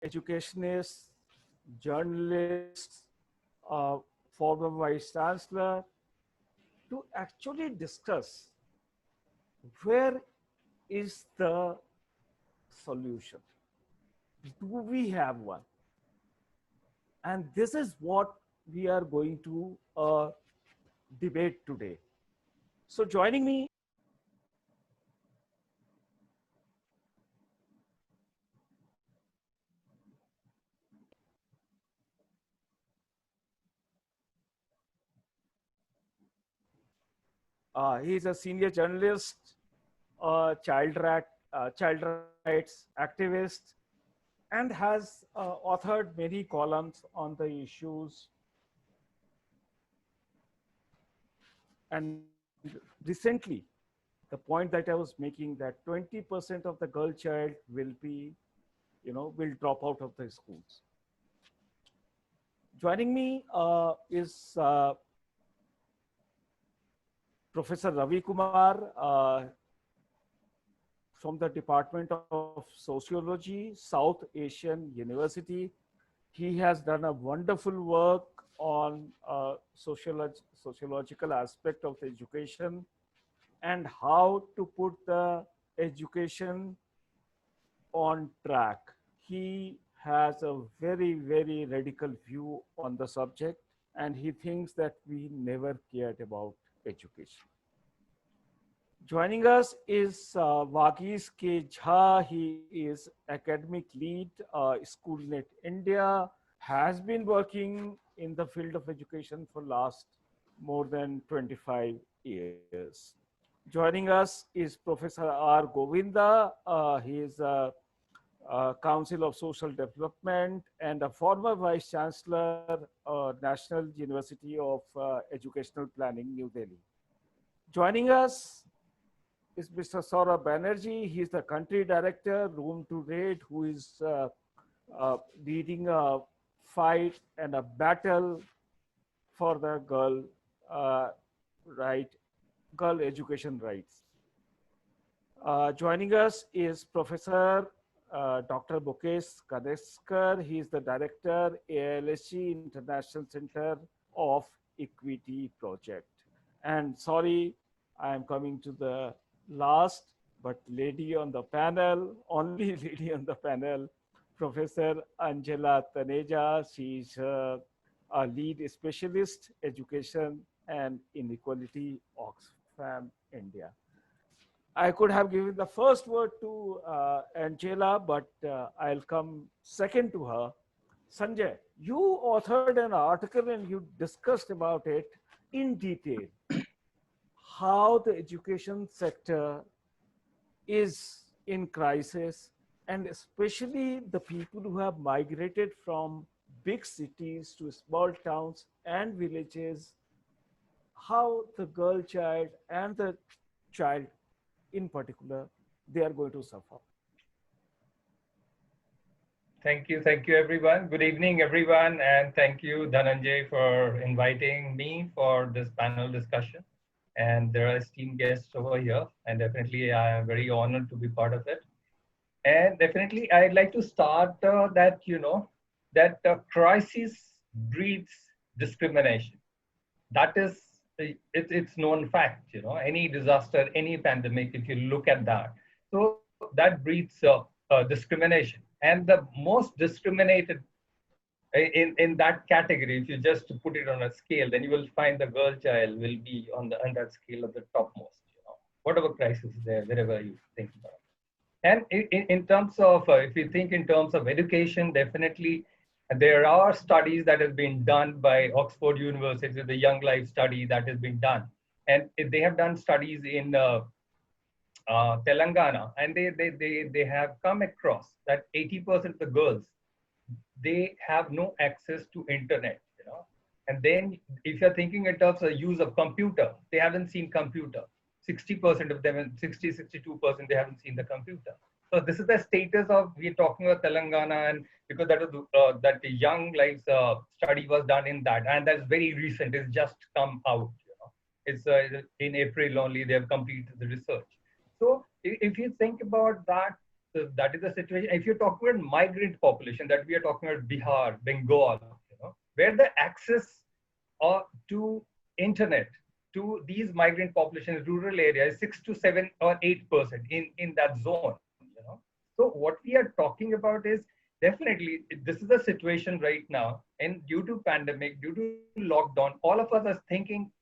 educationists, journalists, uh, former vice chancellor, to actually discuss where is the solution. Do we have one? And this is what we are going to debate today. So joining me, he is a senior journalist, child rights activist, and has authored many columns on the issues. And recently, the point that I was making, that 20% of the girl child will be, will drop out of the schools. Joining me is Professor Ravi Kumar from the Department of Sociology, South Asian University. He has done a wonderful work on sociological aspect of the education and how to put the education on track. He has a very, very radical view on the subject, and he thinks that we never cared about education. Joining us is Vagish K. Jha. He is academic lead, SchoolNet India, has been working in the field of education for last more than 25 years. Joining us is Professor R. Govinda. He is a Council of Social Development and a former Vice Chancellor, National University of Educational Planning, New Delhi. Joining us is Mr. Saurabh Banerjee. He is the country director, Room to Rate, who is leading a fight and a battle for the girl girl education rights. Joining us is Professor Dr. Mukesh Kadeskar. He is the director, AIILSG International Center of Equity Project. And sorry, I am coming to the last, but lady on the panel, only lady on the panel, Professor Angela Taneja. She's a lead specialist, education and inequality, Oxfam, India. I could have given the first word to Angela, but I'll come second to her. Sanjay, you authored an article and you discussed about it in detail, how the education sector is in crisis, and especially the people who have migrated from big cities to small towns and villages, how the girl child and the child in particular, they are going to suffer. Thank you everyone. Good evening everyone, and thank you Dhananjay for inviting me for this panel discussion. And there are esteemed guests over here, and definitely I am very honored to be part of it. And definitely I'd like to start that crisis breeds discrimination. That is, it's known fact. Any disaster, any pandemic, if you look at that, so that breeds discrimination. And the most discriminated in that category, if you just put it on a scale, then you will find the girl child will be on that scale of the topmost. Whatever crisis is there, wherever you think about it. And in terms of, if you think in terms of education, definitely there are studies that have been done by Oxford University, the Young Life study that has been done. And they have done studies in Telangana, and they have come across that 80% of the girls, they have no access to internet. And then if you're thinking in terms of use of computer, they haven't seen computer. 60% of them, 62%, they haven't seen the computer. So this is the status of, we're talking about Telangana, and because that was that the Young Lives study was done in that, and that's very recent. It's just come out. It's in April only they have completed the research. So if you think about that, So that is the situation. If you're talking about migrant population, that we are talking about Bihar, Bengal, where the access to internet to these migrant populations, rural areas, 6 to 7 or 8% in that zone. So what we are talking about is definitely this is a situation right now, and due to pandemic, due to lockdown, all of us are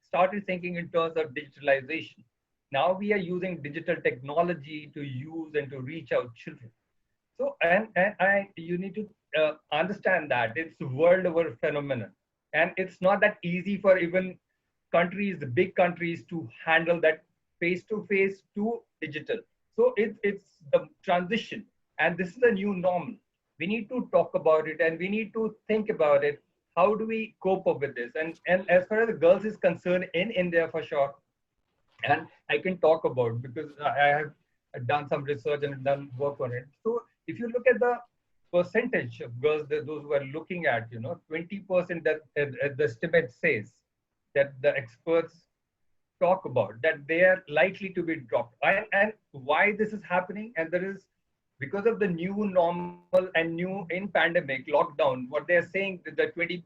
started thinking in terms of digitalization. Now we are using digital technology to use and to reach out children. So, you need to understand that it's a world over phenomenon. And it's not that easy for even countries, the big countries, to handle that face to face to digital. So it's the transition. And this is a new normal. We need to talk about it and we need to think about it. How do we cope up with this? And as far as the girls is concerned in India, for sure, and I can talk about because I have done some research and done work on it. So if you look at the percentage of girls, those who are looking at, 20% that the estimate says that the experts talk about that they are likely to be dropped. And why this is happening? And there is because of the new normal and new in pandemic lockdown, what they are saying that the 20%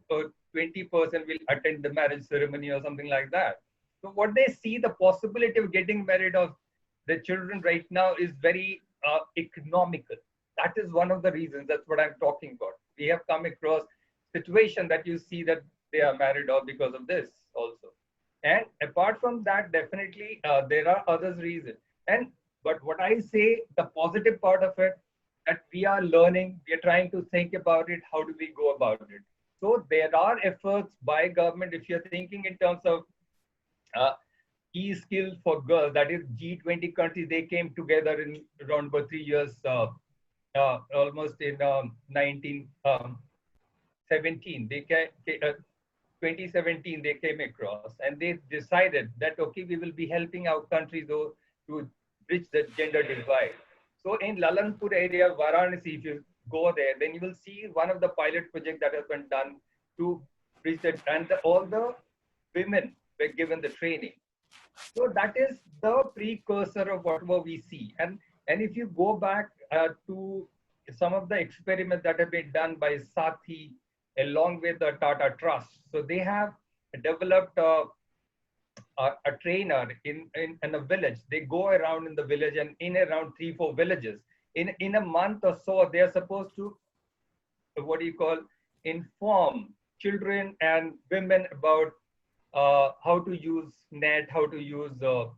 will attend the marriage ceremony or something like that. So what they see, the possibility of getting married of the children right now is very economical. That is one of the reasons. That's what I'm talking about. We have come across situation that you see that they are married off because of this also. And apart from that, definitely there are other reasons. But what I say, the positive part of it, that we are learning, we are trying to think about it. How do we go about it? So there are efforts by government. If you're thinking in terms of e-skill for girls, that is G20 countries, they came together in around about 3 years, almost in 1917. 2017, they came across and they decided that, okay, we will be helping our countries though to bridge the gender divide. So in Lalanpur area, Varanasi, if you go there, then you will see one of the pilot projects that has been done to bridge that, and all the women were given the training. So that is the precursor of whatever we see. And if you go back to some of the experiments that have been done by Sathi along with the Tata Trust. So they have developed a trainer in a village. They go around in the village and in around 3-4 villages. In a month or so, they are supposed to, inform children and women about how to use net, how to use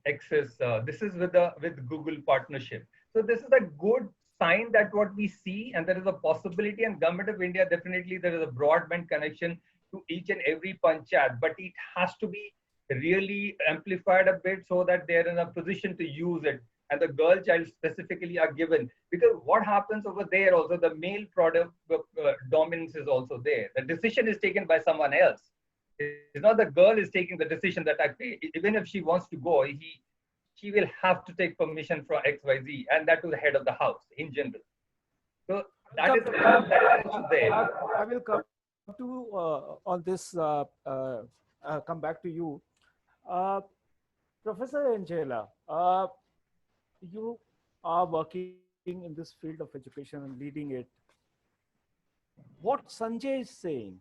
access. This is with Google partnership. So this is a good sign that what we see, and there is a possibility, and Government of India, definitely there is a broadband connection to each and every panchayat, but it has to be really amplified a bit so that they're in a position to use it, and the girl child specifically are given, because what happens over there also, the male product dominance is also there. The decision is taken by someone else. It's not the girl is taking the decision that even if she wants to go, she will have to take permission from XYZ, and that to the head of the house in general. So that is also there. I will come to on this. Come back to you, Professor Angela. You are working in this field of education and leading it. What Sanjay is saying,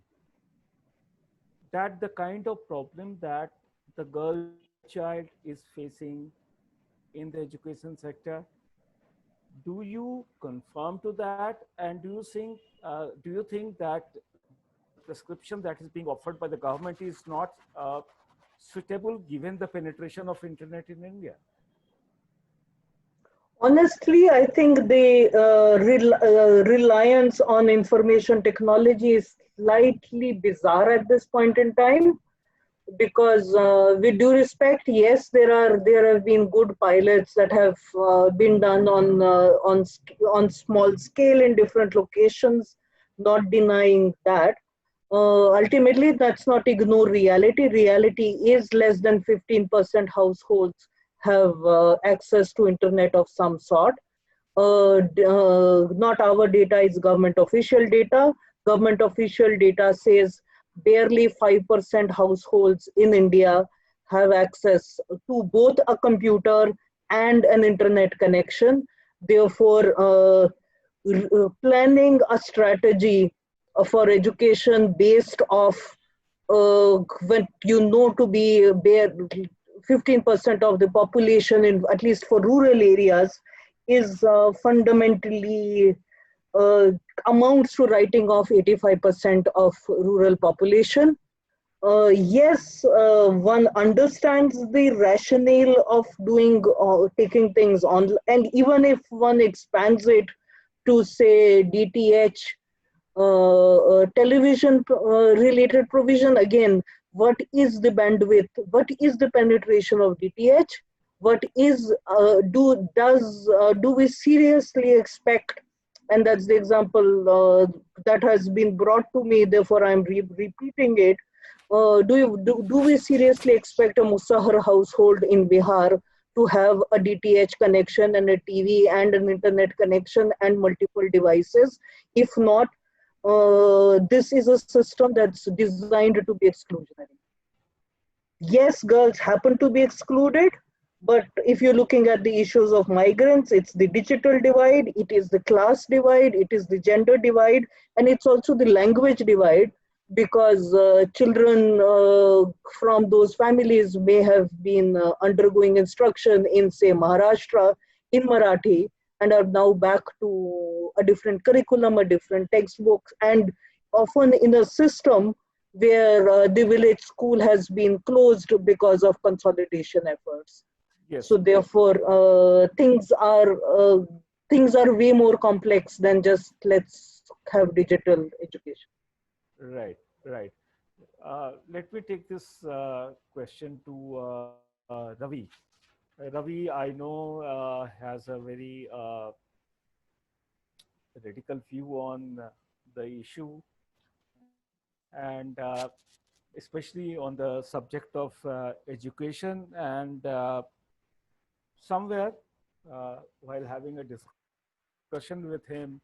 that the kind of problem that the girl child is facing in the education sector, do you confirm to that? And do you think that the prescription that is being offered by the government is not suitable given the penetration of internet in India? Honestly, I think the reliance on information technology is slightly bizarre at this point in time, because with due respect, yes, there have been good pilots that have been done on small scale in different locations. Not denying that. Ultimately, that's not ignore reality. Reality is less than 15% households have access to internet of some sort. Not our data, is government official data. Government official data says barely 5% households in India have access to both a computer and an internet connection. Therefore, planning a strategy for education based off when you know to be bare 15% of the population in at least for rural areas is fundamentally amounts to writing off 85% of rural population. Yes, one understands the rationale of doing taking things on, and even if one expands it to say DTH, television related provision, again, what is the bandwidth? What is the penetration of DTH? What is do we seriously expect? And that's the example that has been brought to me. Therefore, I'm repeating it. Do we seriously expect a Musahar household in Bihar to have a DTH connection and a TV and an internet connection and multiple devices? If not, this is a system that's designed to be exclusionary. Yes, girls happen to be excluded, but if you're looking at the issues of migrants, it's the digital divide, it is the class divide, it is the gender divide, and it's also the language divide, because children from those families may have been undergoing instruction in, say, Maharashtra in Marathi, and are now back to a different curriculum, a different textbooks, and often in a system where the village school has been closed because of consolidation efforts. Yes. So therefore, things are way more complex than just let's have digital education. Right, right. Let me take this question to Ravi. Ravi, I know, has a very radical view on the issue, and especially on the subject of education. And somewhere, while having a discussion with him,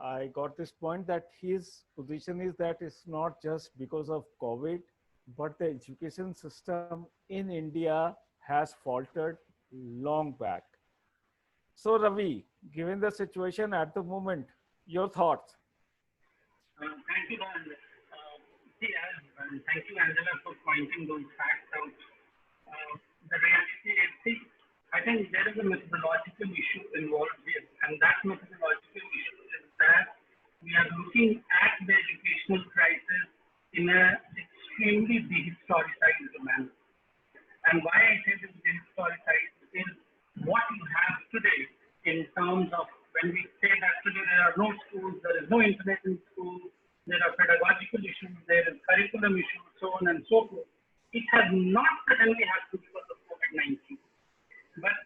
I got this point that his position is that it's not just because of COVID, but the education system in India has faltered long back. So Ravi, given the situation at the moment, your thoughts? Thank you, Dan. Thank you, Angela, for pointing those facts out. The reality is, I think there is a methodological issue involved here, and that methodological issue is that we are looking at the educational crisis in an extremely dehistoricized manner. And why I say this dehistoricized is what you have today in terms of when we say that today there are no schools, there is no internet in schools, there are pedagogical issues, there is curriculum issues, so on and so forth. It has not suddenly happened because of COVID-19. But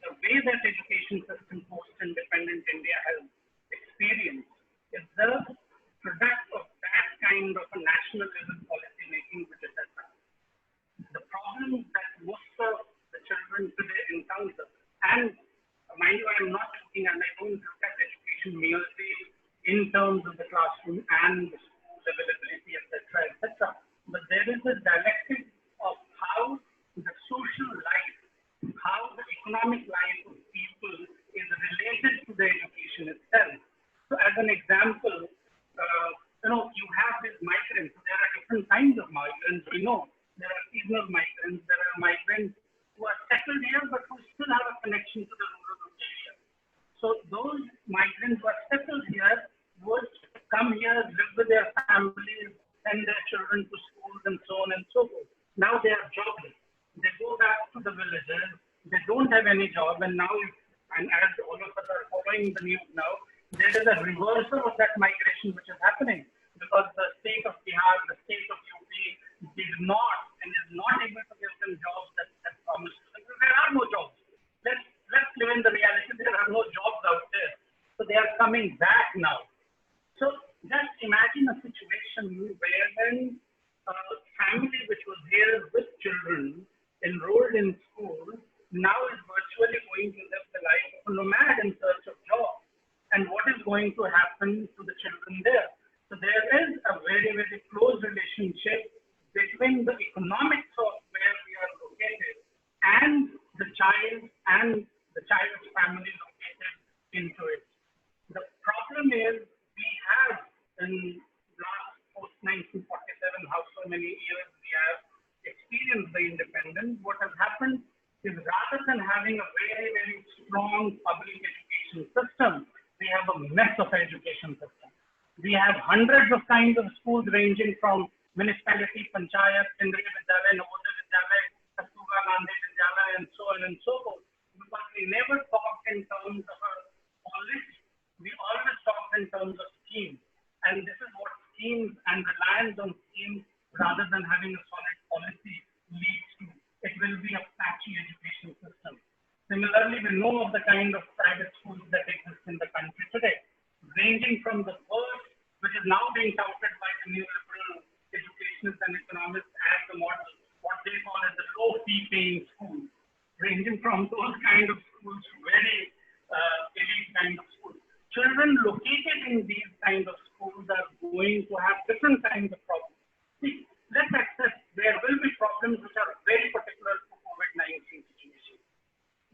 the way that education system post-independent India has experienced is the product of that kind of a nationalism policy making which it has done. The problem that most of the children today encounter, and mind you, I am not looking and I don't look at education merely in terms of the classroom and the school availability, etc. But there is a dialectic of how the social life, how the economic life of people is related to the education itself. So as an example, you have these migrants. There are different kinds of migrants. We know there are seasonal migrants. There are migrants who are settled here, but who still have a connection to the rural area. So those migrants who are settled here would come here, live with their families, send their children to schools, and so on and so forth. Now they are jobless. They go back to the villages. They don't have any job, and now, and as all of us are following the news now, there is a reversal of that migration which is happening because the state of Bihar, the state of UP did not and is not able to give them jobs that promised to them. There are no jobs. Let's live in the reality. There are no jobs out there. So they are coming back now. So just imagine a situation where when a family which was here with children enrolled in school now is virtually going to live the life of a nomad in search of jobs. And what is going to happen to the children there? So there is a very, very close relationship between the economics of where we are located and the child and the child's in last post 1947, how so many years we have experienced the independence, what has happened is rather than having a very, very strong public education system, we have a mess of education system. We have hundreds of kinds of schools ranging from municipality, panchayat, Kendriya Vidyalaya, Navodaya Vidyalaya, Kasturbha Gandhi Vidyalaya, and so on and so forth. Because we never talked in terms of a policy. We always talked in terms of schemes. And this is what schemes and reliance on schemes rather than having a solid policy leads to. It will be a patchy education system. Similarly, we know of the kind of private schools that exist in the country today, ranging from the first, which is now being touted by the neoliberal educationists and economists as the model, what they call as the low fee paying schools, ranging from those kind of schools to very elite kind of schools. Children located in these kind of schools are going to have different kinds of problems. See, let's accept there will be problems which are very particular to COVID-19 situation.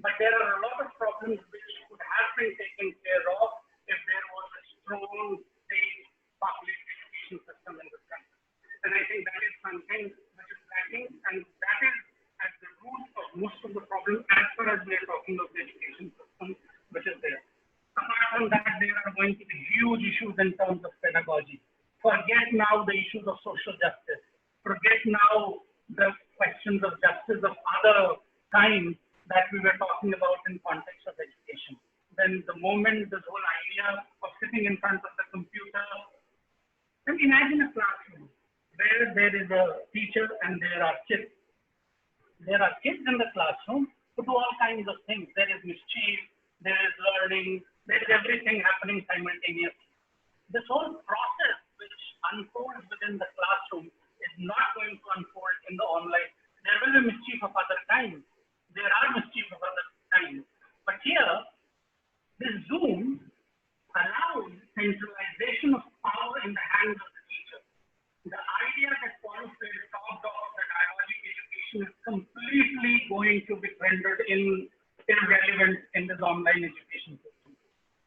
But there are a lot of problems which could have been taken care of if there was a strong state public education system in this country. And I think that is something which is lacking, and that is at the root of most of the problem as far as we are talking of the education system which is there. Apart from that, there are going to be huge issues in terms of pedagogy. Forget now the issues of social justice. Forget now the questions of justice of other kinds that we were talking about in context of education. Then the moment this whole idea of sitting in front of the computer, and imagine a classroom where there is a teacher and there are kids. There are kids in the classroom who do all kinds of things. There is mischief, there is learning, there is everything happening simultaneously. This whole process which unfolds within the classroom is not going to unfold in the online. There will be mischief of other kinds. There are mischief of other kinds. But here, this Zoom allows centralization of power in the hands of the teacher. The idea that Paul Freire talked of that dialogic education is completely going to be rendered irrelevant in this online education system.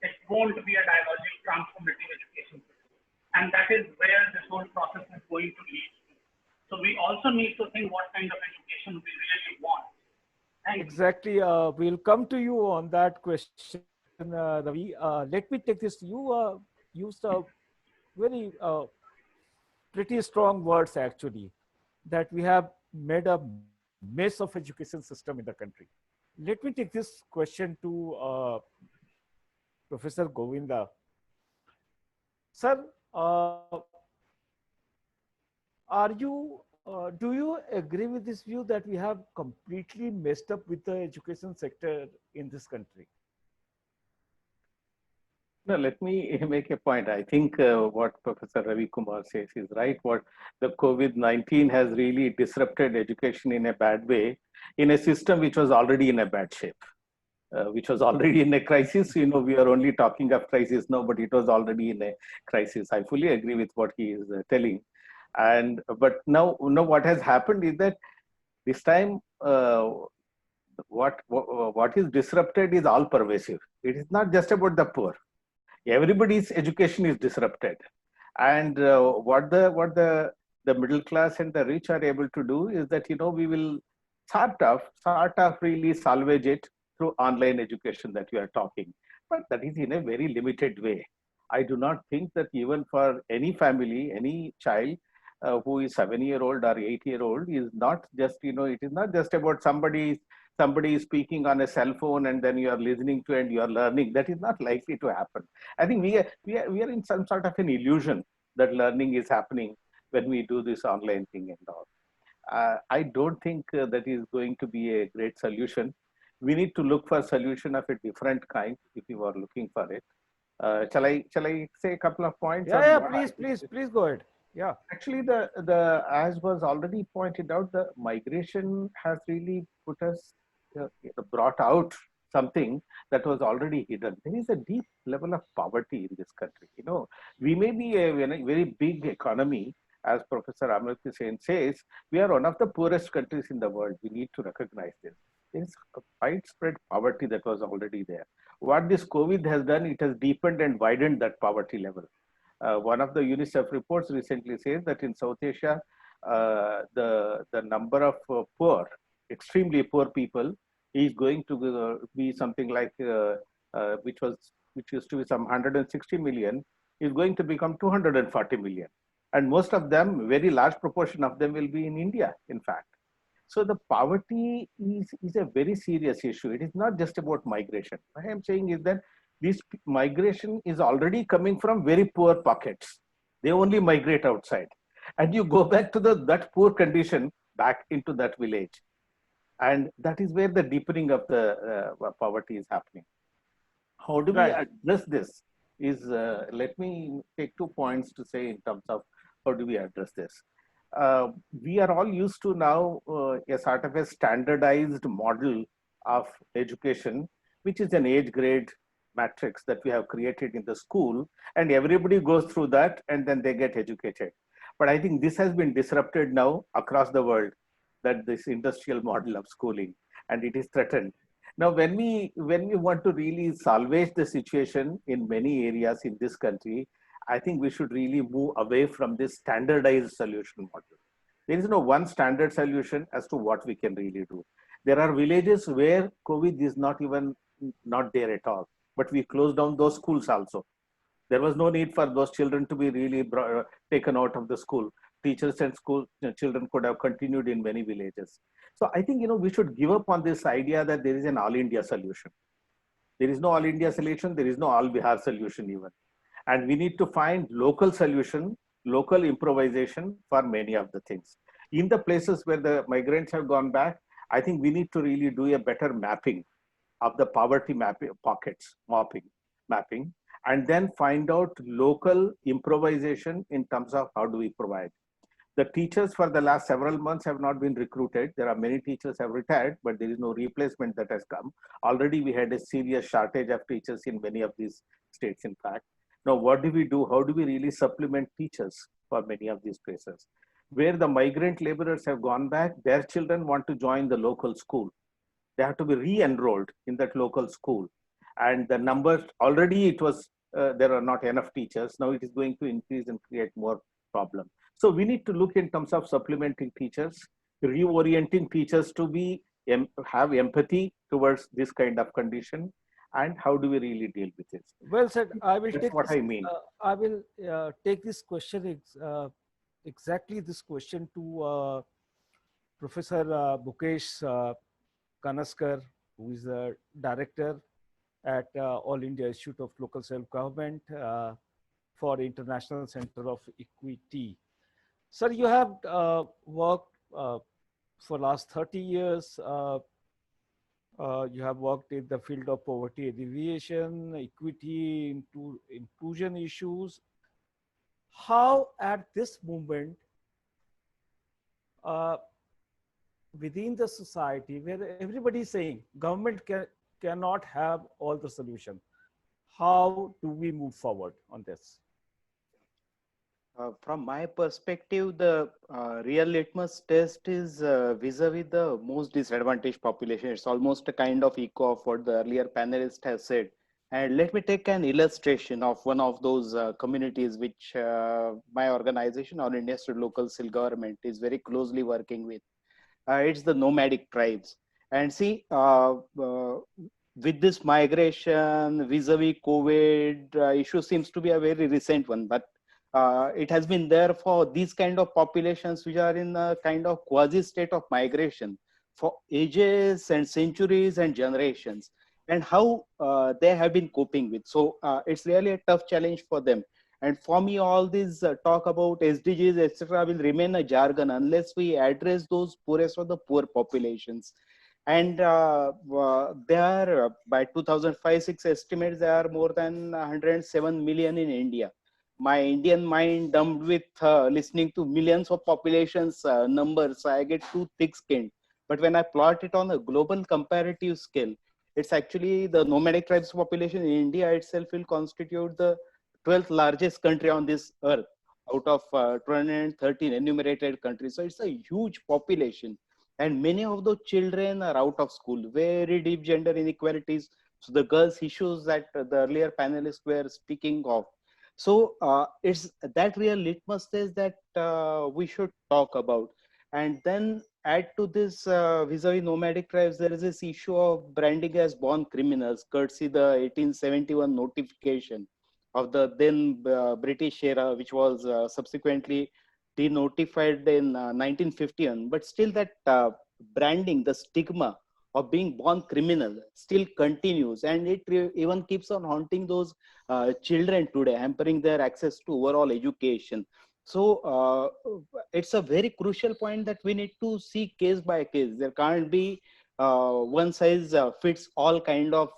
It's going to be a dialogic transformative education system. And that is where this whole process is going to lead to. So we also need to think what kind of education we really want. Exactly. We'll come to you on that question, Ravi. Let me take this. You used a very pretty strong words, actually, that we have made a mess of education system in the country. Let me take this question to Professor Govinda. Sir, do you agree with this view that we have completely messed up with the education sector in this country? No, let me make a point. I think what Professor Ravi Kumar says is right. What the COVID-19 has really disrupted education in a bad way, in a system which was already in a bad shape, which was already in a crisis. You know, we are only talking of crisis now, but it was already in a crisis. I fully agree with what he is telling. But now what has happened is that this time what is disrupted is all pervasive. It is not just about the poor. Everybody's education is disrupted, and what the middle class and the rich are able to do is that, you know, we will sort of really salvage it through online education that you are talking, but that is in a very limited way. I do not think that even for any family, any child who is 7-year-old or 8-year-old is not just, you know, it is not just about somebody is speaking on a cell phone and then you are listening to and you are learning. That is not likely to happen. I think we are in some sort of an illusion that learning is happening when we do this online thing and all. I don't think that is going to be a great solution. We need to look for a solution of a different kind if you are looking for it. Shall I say a couple of points? Yeah, please go ahead. Yeah, actually, the as was already pointed out, the migration has really brought out something that was already hidden. There is a deep level of poverty in this country. You know, we may be a very big economy, as Professor Amartya Sen says. We are one of the poorest countries in the world. We need to recognize this. There is a widespread poverty that was already there. What this COVID has done, it has deepened and widened that poverty level. One of the UNICEF reports recently says that in South Asia, the number of poor, extremely poor people is going to be something like which used to be some 160 million, is going to become 240 million, and most of them, very large proportion of them, will be in India, in fact. So the poverty is a very serious issue. It is not just about migration. What I am saying is that this migration is already coming from very poor pockets. They only migrate outside. And you go back to that poor condition back into that village. And that is where the deepening of the poverty is happening. How do we address this? Let me take 2 points to say in terms of how do we address this. We are all used to now a sort of a standardized model of education, which is an age grade matrix that we have created in the school, and everybody goes through that and then they get educated. But I think this has been disrupted now across the world, that this industrial model of schooling, and it is threatened. Now, when we want to really salvage the situation in many areas in this country, I think we should really move away from this standardized solution model. There is no one standard solution as to what we can really do. There are villages where COVID is not there at all, but we closed down those schools also. There was no need for those children to be really taken out of the school. Teachers and children could have continued in many villages. So I think, we should give up on this idea that there is an all India solution. There is no all India solution. There is no all Bihar solution even. And we need to find local solution, local improvisation for many of the things. In the places where the migrants have gone back, I think we need to really do a better mapping of the poverty mapping, and then find out local improvisation in terms of how do we provide. The teachers for the last several months have not been recruited. There are many teachers have retired, but there is no replacement that has come. Already we had a serious shortage of teachers in many of these states, in fact. Now, what do we do? How do we really supplement teachers for many of these places? Where the migrant laborers have gone back, their children want to join the local school. They have to be re-enrolled in that local school. And the numbers, already it was, there are not enough teachers. Now it is going to increase and create more problem. So we need to look in terms of supplementing teachers, reorienting teachers to have empathy towards this kind of condition, and how do we really deal with this? Well said. I will take what this, I mean. I will take this question, exactly this question to Professor Bukesh Kanaskar, who is the director at All India Institute of Local Self-Government for International Center of Equity. Sir, you have worked for last 30 years. You have worked in the field of poverty alleviation, equity, inclusion issues. How at this moment, within the society where everybody is saying government cannot have all the solution, how do we move forward on this? From my perspective, the real litmus test is vis-a-vis the most disadvantaged population. It's almost a kind of echo of what the earlier panelist has said. And let me take an illustration of one of those communities which my organization, All India Institute of Local Self-Government, is very closely working with. It's the nomadic tribes. And see, with this migration, vis-a-vis COVID issue seems to be a very recent one, but it has been there for these kind of populations which are in a kind of quasi state of migration for ages and centuries and generations, and how they have been coping with. So it's really a tough challenge for them. And for me, all this talk about SDGs, etc., will remain a jargon unless we address those poorest of the poor populations. And there are, by 2005-06 estimates, there are more than 107 million in India. My Indian mind dumped with listening to millions of populations numbers, I get too thick-skinned. But when I plot it on a global comparative scale, it's actually the nomadic tribes population in India itself will constitute the 12th largest country on this earth out of 213 enumerated countries. So it's a huge population. And many of those children are out of school, very deep gender inequalities. So the girls' issues that the earlier panelists were speaking of. So it's that real litmus test that we should talk about. And then add to this vis-a-vis nomadic tribes, there is this issue of branding as born criminals, courtesy the 1871 notification of the then British era, which was subsequently denotified in 1951. But still that branding, the stigma of being born criminal still continues, and it even keeps on haunting those children today, hampering their access to overall education. So it's a very crucial point that we need to see case by case. There can't be one size fits all kind of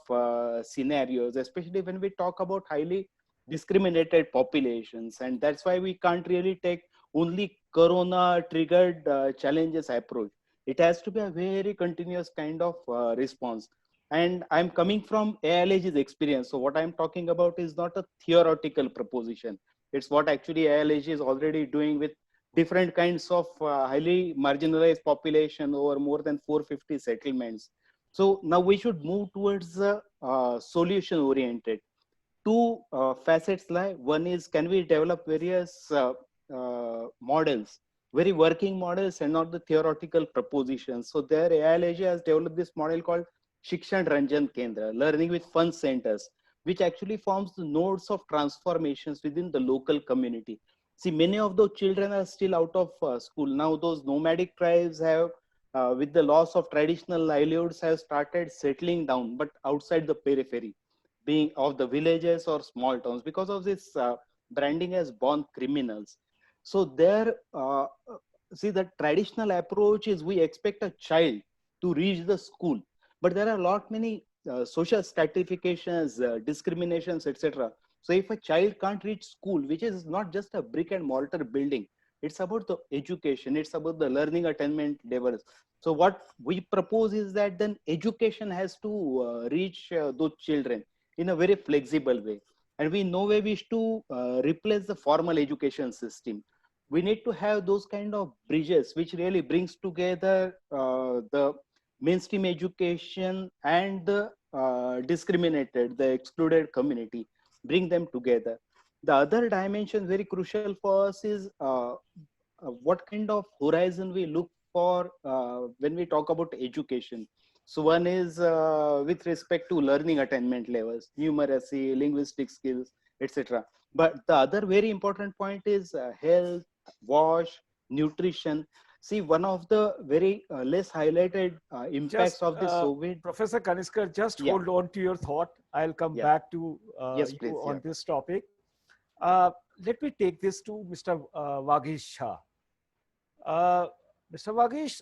scenarios, especially when we talk about highly discriminated populations. And that's why we can't really take only corona triggered challenges approach. It has to be a very continuous kind of response. And I'm coming from AIILSG's experience. So what I'm talking about is not a theoretical proposition. It's what actually AIILSG is already doing with different kinds of highly marginalized population over more than 450 settlements. So now we should move towards the solution oriented. Two facets lie. One is, can we develop various models, very working models and not the theoretical propositions. So there AIILSG has developed this model called Shikshan Ranjan Kendra, learning with fun centers, which actually forms the nodes of transformations within the local community. See, many of those children are still out of school. Now those nomadic tribes have, with the loss of traditional livelihoods, have started settling down, but outside the periphery, being of the villages or small towns, because of this branding as born criminals. So there, see, the traditional approach is we expect a child to reach the school, but there are a lot many social stratifications, discriminations, etc. So if a child can't reach school, which is not just a brick and mortar building, it's about the education, it's about the learning attainment levels. So what we propose is that then education has to reach those children in a very flexible way. And we no way wish to replace the formal education system. We need to have those kind of bridges which really brings together the mainstream education and the discriminated, the excluded community, bring them together. The other dimension very crucial for us is what kind of horizon we look for when we talk about education. So one is with respect to learning attainment levels, numeracy, linguistic skills, etc. But the other very important point is health, wash, nutrition. See, one of the very less highlighted impacts of this COVID. Professor Kaniskar, just hold on to your thought. I'll come back to yes, you please, on this topic. Let me take this to Mr. Vagish Shah. Mr. Vagish,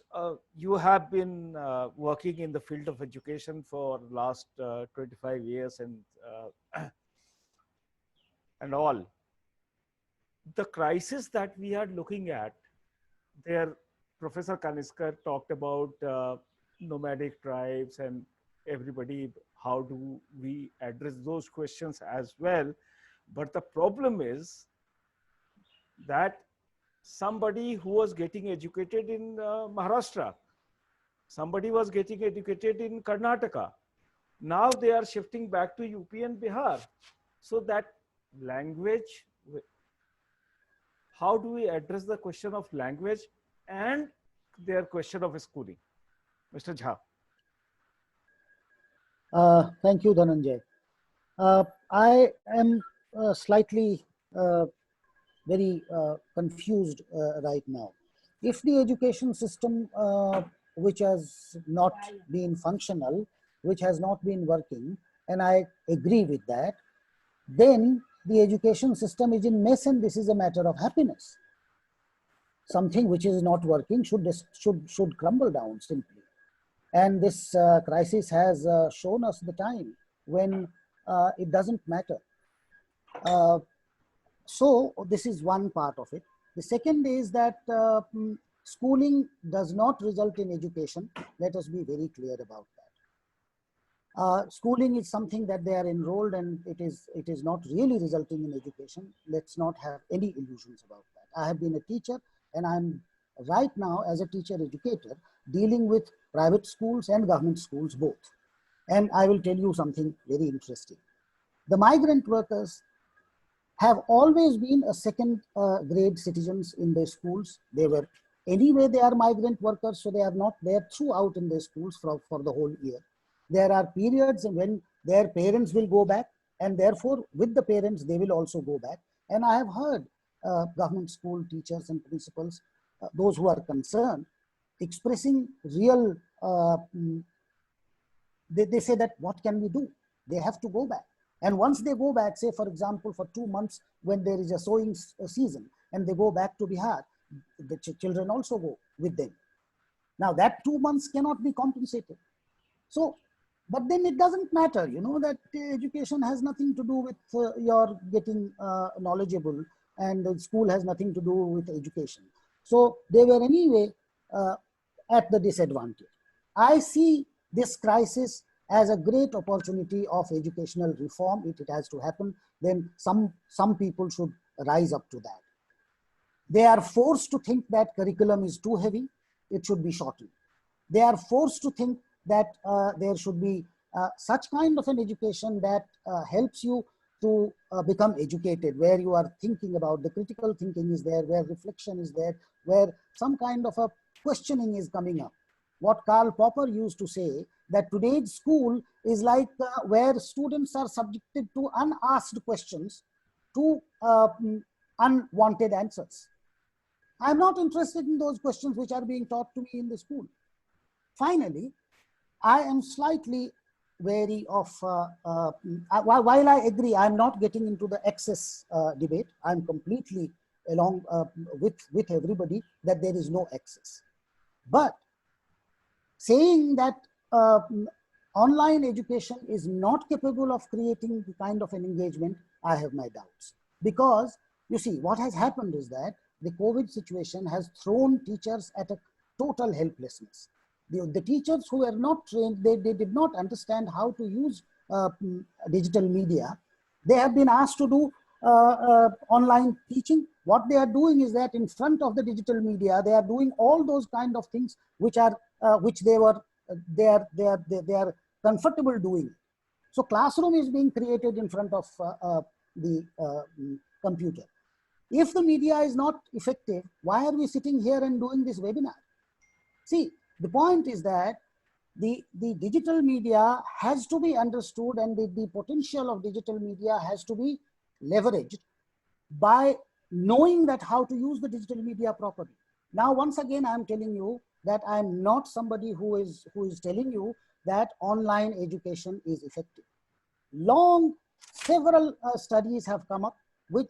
you have been working in the field of education for last 25 years and all. The crisis that we are looking at, there, Professor Kaniskar talked about nomadic tribes and everybody, how do we address those questions as well. But the problem is that somebody who was getting educated in Maharashtra, somebody was getting educated in Karnataka. Now they are shifting back to UP and Bihar. So that language, how do we address the question of language and their question of schooling? Mr. Jha. Thank you, Dhananjay. I am slightly very confused right now. If the education system, which has not been functional, which has not been working, and I agree with that, then the education system is in mess, and this is a matter of happiness. Something which is not working should crumble down simply. And this crisis has shown us the time when it doesn't matter. So this is one part of it. The second is that schooling does not result in education. Let us be very clear about that. Schooling is something that they are enrolled, and it is not really resulting in education. Let's not have any illusions about that. I have been a teacher, and I'm right now as a teacher educator dealing with private schools and government schools both. And I will tell you something very interesting. The migrant workers have always been a second grade citizens in their schools. They were, anyway, they are migrant workers, so they are not there throughout in their schools for the whole year. There are periods when their parents will go back, and therefore with the parents, they will also go back. And I have heard government school teachers and principals, those who are concerned, expressing real, they say that what can we do? They have to go back. And once they go back, say for example, for 2 months when there is a sowing season, and they go back to Bihar, the children also go with them. Now that 2 months cannot be compensated. So, but then it doesn't matter, you know, that education has nothing to do with your getting knowledgeable, and the school has nothing to do with education. So they were anyway at the disadvantage. I see this crisis as a great opportunity of educational reform. If it has to happen, then some people should rise up to that. They are forced to think that curriculum is too heavy, it should be shortened. They are forced to think that there should be such kind of an education that helps you to become educated, where you are thinking about, the critical thinking is there, where reflection is there, where some kind of a questioning is coming up. What Karl Popper used to say, that today's school is like where students are subjected to unasked questions, to unwanted answers. I'm not interested in those questions which are being taught to me in the school. Finally, I am slightly wary of, while I agree, I'm not getting into the excess debate. I'm completely along with everybody that there is no excess. But saying that online education is not capable of creating the kind of an engagement, I have my doubts. Because you see, what has happened is that the COVID situation has thrown teachers at a total helplessness. The teachers who were not trained, they did not understand how to use digital media. They have been asked to do online teaching. What they are doing is that in front of the digital media, they are doing all those kind of things which are which they are comfortable doing. So classroom is being created in front of the computer. If the media is not effective, why are we sitting here and doing this webinar? See, the point is that the digital media has to be understood, and the potential of digital media has to be leveraged by knowing that how to use the digital media properly. Now, once again, I'm telling you that I'm not somebody who is telling you that online education is effective. Several studies have come up,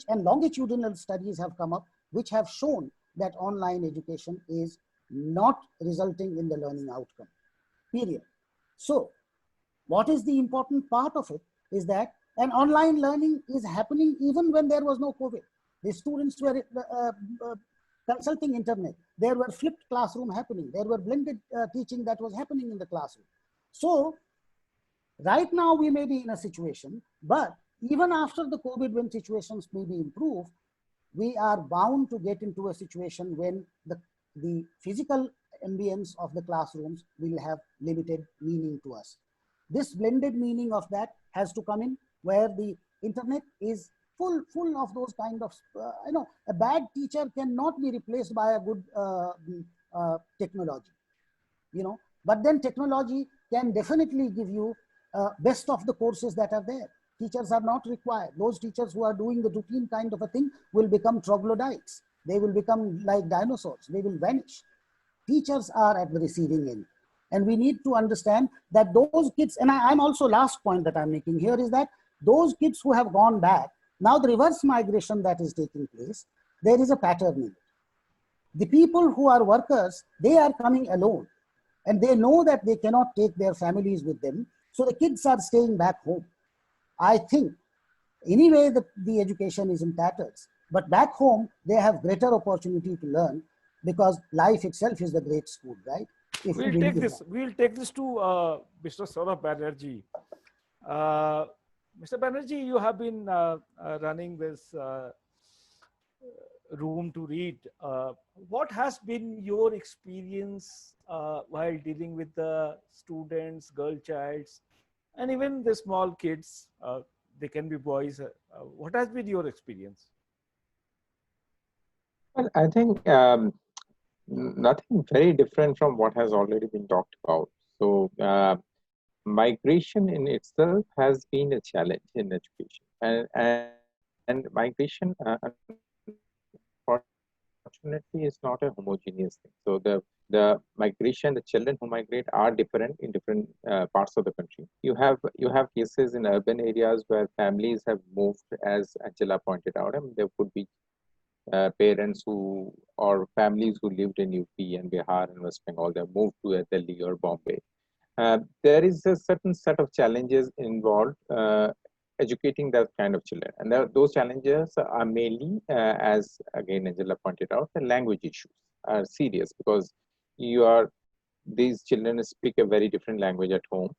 and longitudinal studies have come up, which have shown that online education is not resulting in the learning outcome, period. So what is the important part of it is that an online learning is happening even when there was no COVID. The students were consulting internet. There were flipped classroom happening. There were blended teaching that was happening in the classroom. So right now we may be in a situation, but even after the COVID, when situations may be improved, we are bound to get into a situation when the physical ambience of the classrooms will have limited meaning to us. This blended meaning of that has to come in, where the internet is full of those kind of, a bad teacher cannot be replaced by a good technology, but then technology can definitely give you best of the courses that are there. Teachers are not required. Those teachers who are doing the routine kind of a thing will become troglodytes. They will become like dinosaurs. They will vanish. Teachers are at the receiving end. And we need to understand that those kids, and I'm also, last point that I'm making here is that those kids who have gone back, now the reverse migration that is taking place, there is a pattern in it. The people who are workers, they are coming alone, and they know that they cannot take their families with them. So the kids are staying back home. I think anyway the education is in tatters, but back home they have greater opportunity to learn, because life itself is the great school, right? We'll take this to Mr. Saurabh Banerjee. Mr. Banerjee, you have been running this room to read. What has been your experience while dealing with the students, girl childs, and even the small kids, they can be boys. What has been your experience? Well, I think nothing very different from what has already been talked about. So, migration in itself has been a challenge in education, and migration, unfortunately, is not a homogeneous thing. So the migration, the children who migrate are different in different parts of the country. You have cases in urban areas where families have moved, as Angela pointed out, and there could be parents who or families who lived in UP and Bihar and West Bengal, they moved to Delhi or Bombay. There is a certain set of challenges involved educating that kind of children. And those challenges are mainly, as again Angela pointed out, the language issues are serious because these children speak a very different language at home.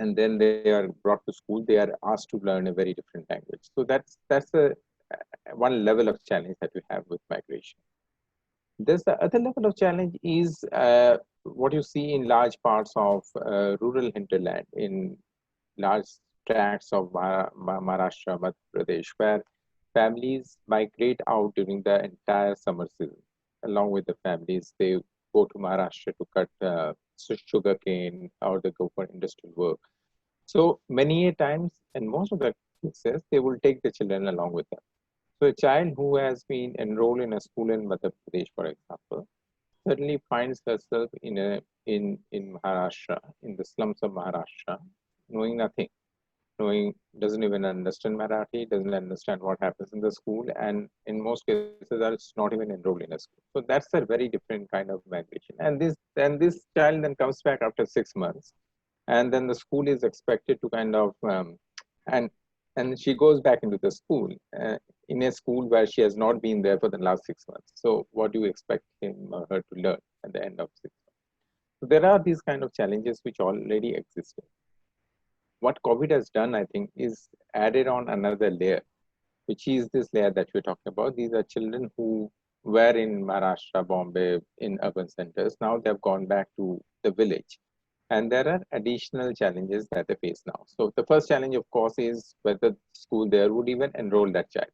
And then they are brought to school, they are asked to learn a very different language. So that's a one level of challenge that we have with migration. There's the other level of challenge is what you see in large parts of rural hinterland, in large tracts of Maharashtra, Madhya Pradesh, where families migrate out during the entire summer season. Along with the families, they go to Maharashtra to cut sugar cane or they go for industrial work. So many a times, and most of the cases, they will take the children along with them. So a child who has been enrolled in a school in Madhya Pradesh, for example, suddenly finds herself in Maharashtra, in the slums of Maharashtra, knowing nothing, doesn't even understand Marathi, doesn't understand what happens in the school, and in most cases are not even enrolled in a school. So that's a very different kind of migration. And this child then comes back after 6 months, and then the school is expected to kind of and and she goes back into the school in a school where she has not been there for the last 6 months. So what do you expect him or her to learn at the end of 6 months? So there are these kind of challenges which already existed. What COVID has done, I think, is added on another layer, which is this layer that we're talking about. These are children who were in Maharashtra, Bombay, in urban centers. Now they've gone back to the village. And there are additional challenges that they face now. So the first challenge, of course, is whether school there would even enroll that child,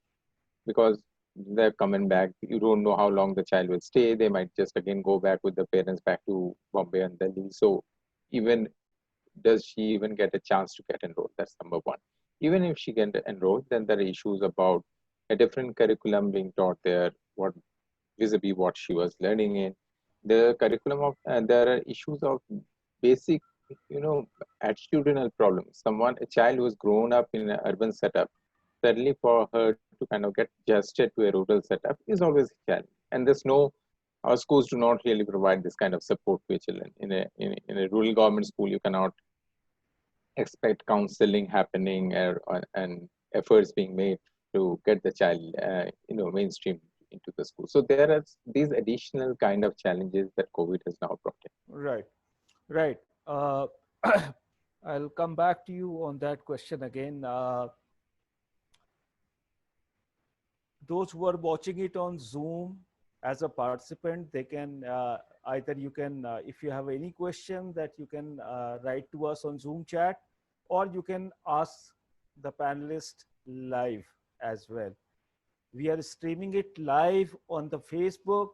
because they're coming back. You don't know how long the child will stay. They might just again go back with the parents back to Bombay and Delhi. So even does she even get a chance to get enrolled? That's number one. Even if she get enrolled, then there are issues about a different curriculum being taught there, what vis-a-vis what she was learning in. The curriculum of there are issues of basic, attitudinal problems. A child who has grown up in an urban setup, suddenly for her to kind of get adjusted to a rural setup is always a challenge. And our schools do not really provide this kind of support to children. In a rural government school, you cannot expect counseling happening and efforts being made to get the child, mainstream into the school. So there are these additional kind of challenges that COVID has now brought in. Right. I'll come back to you on that question again. Those who are watching it on Zoom as a participant, they can either you can, if you have any question that you can write to us on Zoom chat, or you can ask the panelist live as well. We are streaming it live on the Facebook.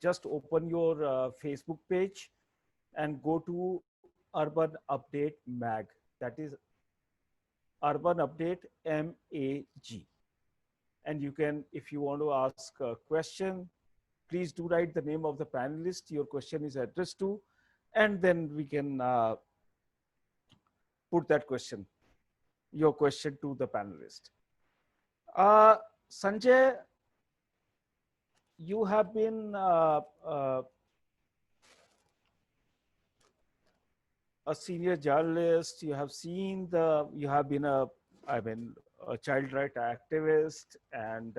Just open your Facebook page and go to Urban Update MAG. That is Urban Update MAG. And you can, if you want to ask a question, please do write the name of the panelist your question is addressed to, and then we can put that question, your question, to the panelist. Sanjay, you have been a senior journalist. You have seen you have been a child right activist and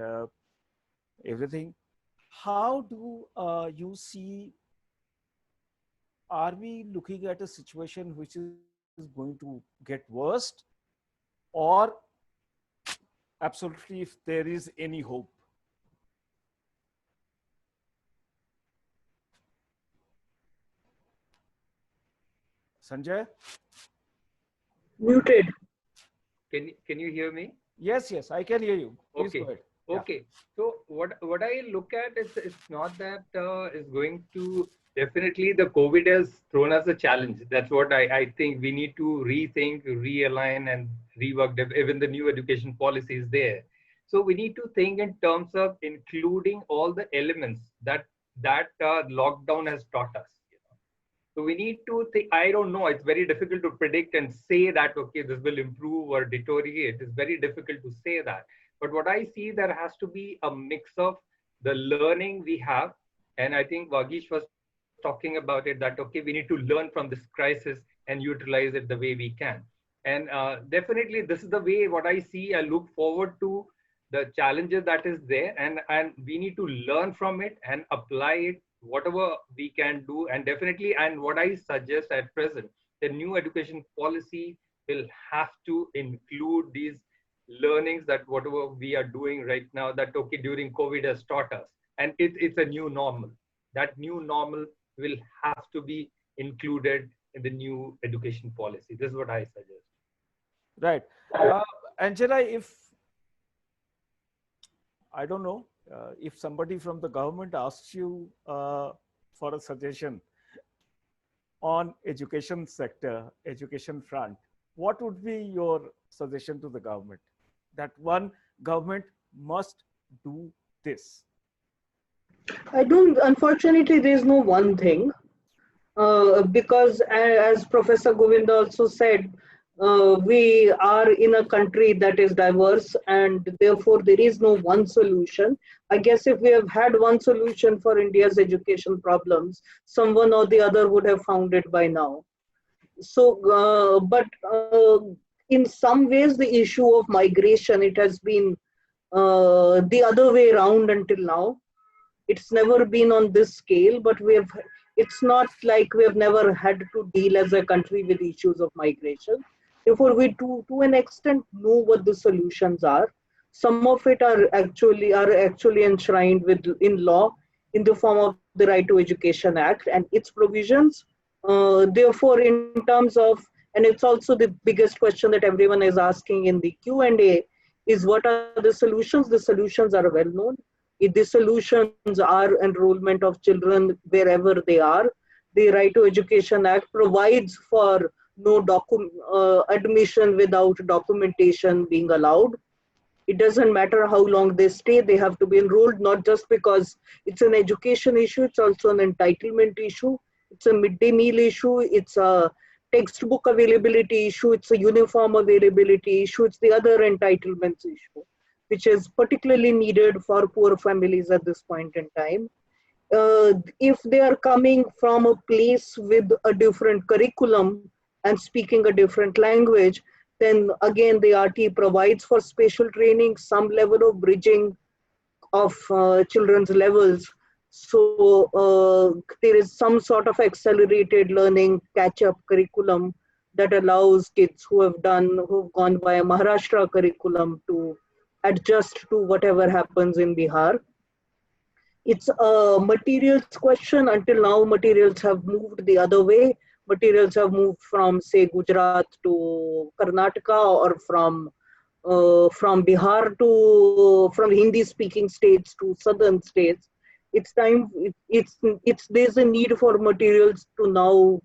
everything. How do you see, are we looking at a situation which is going to get worse, or absolutely if there is any hope? Sanjay? Muted. Can you hear me? Yes, yes, I can hear you. Please Okay. go ahead. Okay. So what I look at is it's not that is going to definitely the COVID has thrown us a challenge. That's what I think we need to rethink, realign, and rework. Even the new education policy is there. So we need to think in terms of including all the elements that lockdown has taught us. So we need to think, I don't know, it's very difficult to predict and say that, okay, this will improve or deteriorate. It's very difficult to say that. But what I see, there has to be a mix of the learning we have. And I think Vagish was talking about it, that, okay, we need to learn from this crisis and utilize it the way we can. And definitely this is the way what I see. I look forward to the challenges that is there, and we need to learn from it and apply it whatever we can do. And definitely, and what I suggest at present, the new education policy will have to include these learnings, that whatever we are doing right now, that, okay, during COVID has taught us, and it's a new normal. That new normal will have to be included in the new education policy. This is what I suggest. Right. Angela, if, I don't know, if somebody from the government asks you for a suggestion on education sector, education front, what would be your suggestion to the government? That one, government must do this. Unfortunately, there's no one thing. Because as Professor Govind also said, we are in a country that is diverse, and therefore there is no one solution. I guess if we have had one solution for India's education problems, someone or the other would have found it by now. So, but in some ways, the issue of migration, it has been the other way around until now. It's never been on this scale, but it's not like we have never had to deal as a country with issues of migration. Therefore, we to an extent know what the solutions are. Some of it are actually enshrined in law in the form of the Right to Education Act and its provisions. Therefore, in terms of, and it's also the biggest question that everyone is asking in the Q&A, is what are the solutions? The solutions are well known. The solutions are enrollment of children wherever they are. The Right to Education Act provides for no admission without documentation being allowed. It doesn't matter how long they stay, they have to be enrolled, not just because it's an education issue, it's also an entitlement issue, it's a midday meal issue, it's a textbook availability issue, it's a uniform availability issue, it's the other entitlements issue, which is particularly needed for poor families at this point in time. If they are coming from a place with a different curriculum and speaking a different language, then again the RT provides for spatial training, some level of bridging of children's levels. So there is some sort of accelerated learning catch-up curriculum that allows kids who've gone via Maharashtra curriculum to adjust to whatever happens in Bihar. It's a materials question. Until now, materials have moved the other way. Materials have moved from, say, Gujarat to Karnataka, or from Bihar to, from Hindi-speaking states to southern states. It's time. There's a need for materials to now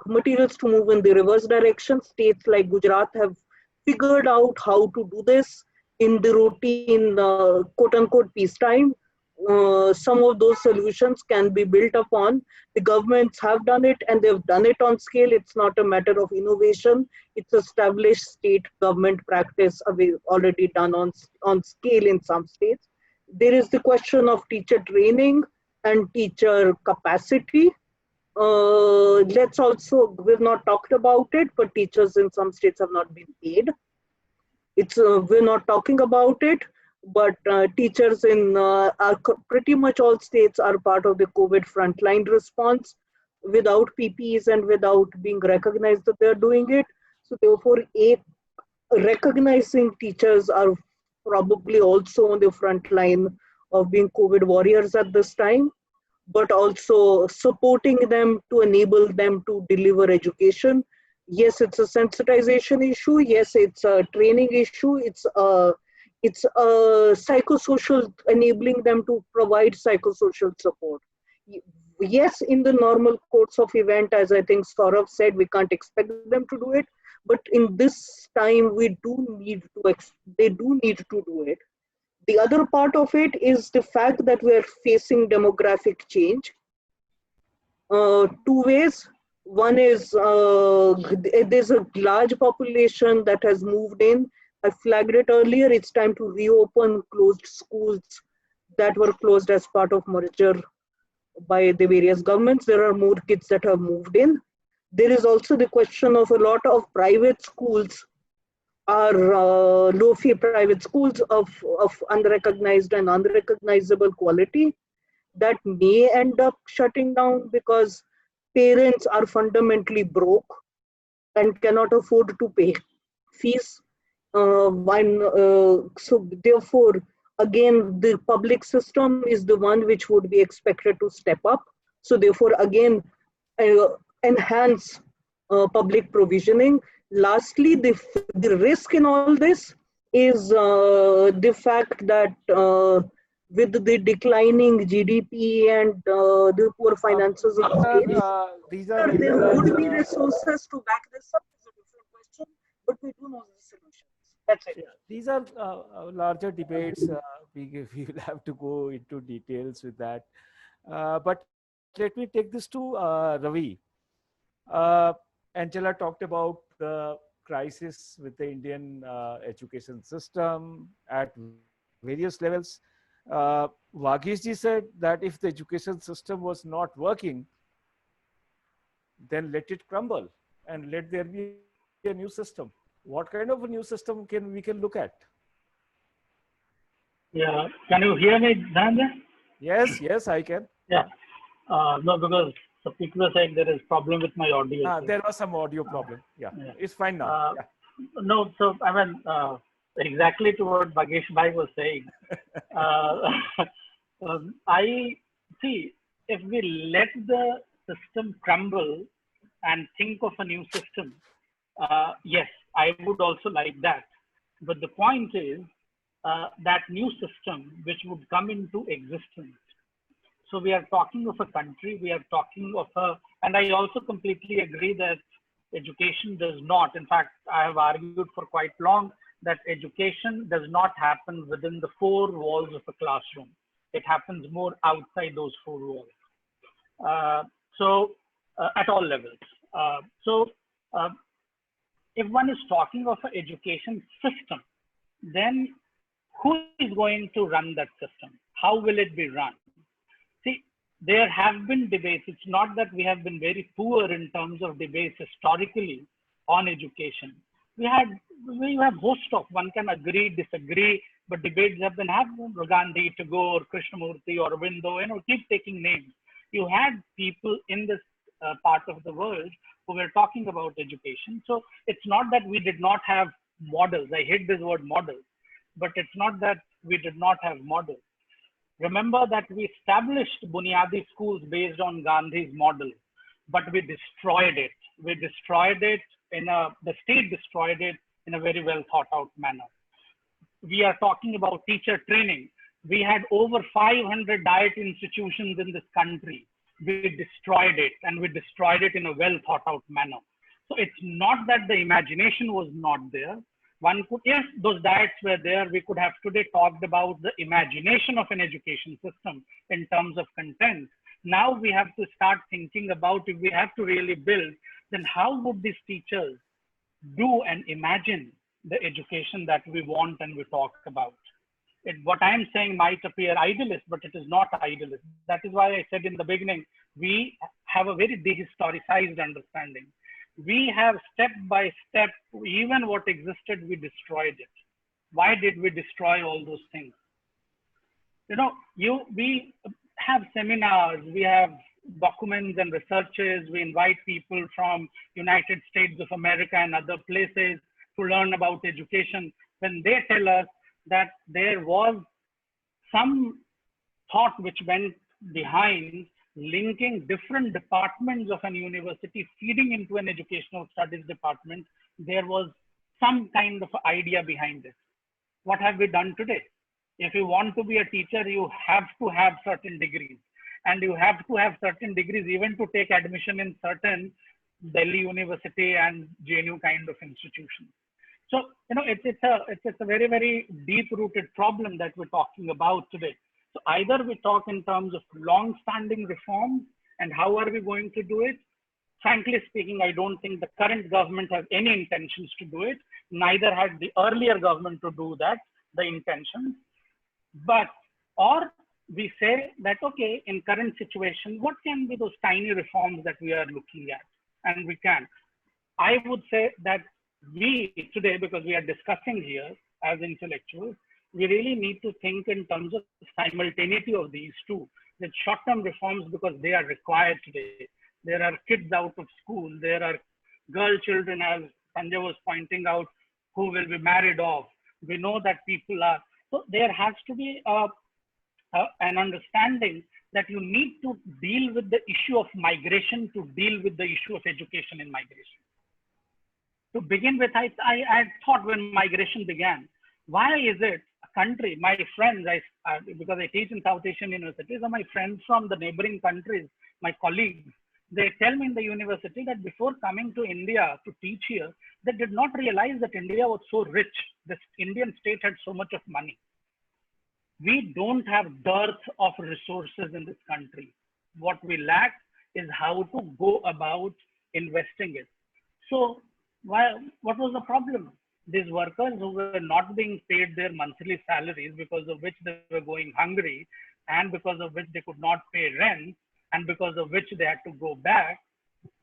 materials to move in the reverse direction. States like Gujarat have figured out how to do this in the routine, quote-unquote, peacetime. Some of those solutions can be built upon. The governments have done it, and they've done it on scale. It's not a matter of innovation. It's established state government practice already done on scale in some states. There is the question of teacher training and teacher capacity. We've not talked about it, but teachers in some states have not been paid. We're not talking about it, but teachers in pretty much all states are part of the COVID frontline response without PPEs and without being recognized that they're doing it. So therefore, recognizing teachers are probably also on the front line of being COVID warriors at this time, but also supporting them to enable them to deliver education. yes, it's a sensitization issue. Yes, it's a training issue. It's a psychosocial, enabling them to provide psychosocial support. Yes, in the normal course of event, as I think Saurav said, we can't expect them to do it. But in this time, they do need to do it. The other part of it is the fact that we are facing demographic change. Two ways. One is there's a large population that has moved in. I flagged it earlier. It's time to reopen closed schools that were closed as part of merger by the various governments. There are more kids that have moved in. There is also the question of a lot of private schools are low-fee private schools of unrecognized and unrecognizable quality that may end up shutting down because parents are fundamentally broke and cannot afford to pay fees. So therefore, again, the public system is the one which would be expected to step up. So therefore, again, enhance public provisioning. Lastly, the risk in all this is the fact that with the declining GDP and the poor finances of states, there would be resources to back this up is a different question, but we do know the solutions. That's it. Yeah, these are larger debates. We will have to go into details with that. But let me take this to Ravi. Angela talked about the crisis with the Indian education system at various levels. Vagish said that if the education system was not working, then let it crumble and let there be a new system. What kind of a new system we can look at? Yeah, can you hear me, Dhananjay? Yes, I can. Yeah. No, because some people are saying there is problem with my audio. There was some audio problem. Yeah. It's fine now. No, so I mean, exactly to what Bhagesh Bhai was saying. I see, if we let the system crumble and think of a new system, yes, I would also like that. But the point is that new system which would come into existence. So we are talking of a country, we are talking of and I also completely agree that education does not, in fact, I have argued for quite long that education does not happen within the four walls of a classroom. It happens more outside those four walls. At all levels. If one is talking of an education system, then who is going to run that system? How will it be run? See, there have been debates. It's not that we have been very poor in terms of debates historically on education. We have host of, one can agree, disagree, but debates have been happening. Gandhi, Tagore, Krishnamurti, or Aurobindo, keep taking names. You had people in this part of the world who were talking about education. So it's not that we did not have models. I hate this word models, but it's not that we did not have models. Remember that we established Bunyadi schools based on Gandhi's model, but we destroyed it. We destroyed it the state destroyed it in a very well thought out manner. We are talking about teacher training. We had over 500 diet institutions in this country. We destroyed it, and we destroyed it in a well thought out manner. So it's not that the imagination was not there. One could, if those diets were there, we could have today talked about the imagination of an education system in terms of content. Now we have to start thinking about, if we have to really build, then how would these teachers do and imagine the education that we want and we talk about? What I'm saying might appear idealist, but it is not idealist. That is why I said in the beginning, we have a very dehistoricized understanding. We have step by step, even what existed, we destroyed it. Why did we destroy all those things? We have seminars, we have documents and researches, we invite people from United States of America and other places to learn about education. When they tell us that there was some thought which went behind linking different departments of an university feeding into an educational studies department, there was some kind of idea behind it. What have we done today? If you want to be a teacher, you have to have certain degrees, and you have to have certain degrees even to take admission in certain Delhi University and JNU kind of institutions. So, you know, it's a very, very deep-rooted problem that we're talking about today. So either we talk in terms of long-standing reforms and how are we going to do it. Frankly speaking, I don't think the current government has any intentions to do it. Neither had the earlier government to do that, the intentions. But, or we say that, okay, in current situation, what can be those tiny reforms that we are looking at? And we can. I would say that we today, because we are discussing here as intellectuals, we really need to think in terms of simultaneity of these two. The short-term reforms, because they are required today. There are kids out of school. There are girl children, as Sanjay was pointing out, who will be married off. We know that people are. So there has to be an understanding that you need to deal with the issue of migration to deal with the issue of education in migration. To begin with, I thought when migration began, why is it a country, my friends, because I teach in South Asian universities, so my friends from the neighboring countries, my colleagues, they tell me in the university that before coming to India to teach here, they did not realize that India was so rich. This Indian state had so much of money. We don't have dearth of resources in this country. What we lack is how to go about investing it. So what was the problem? These workers who were not being paid their monthly salaries, because of which they were going hungry, and because of which they could not pay rent, and because of which they had to go back.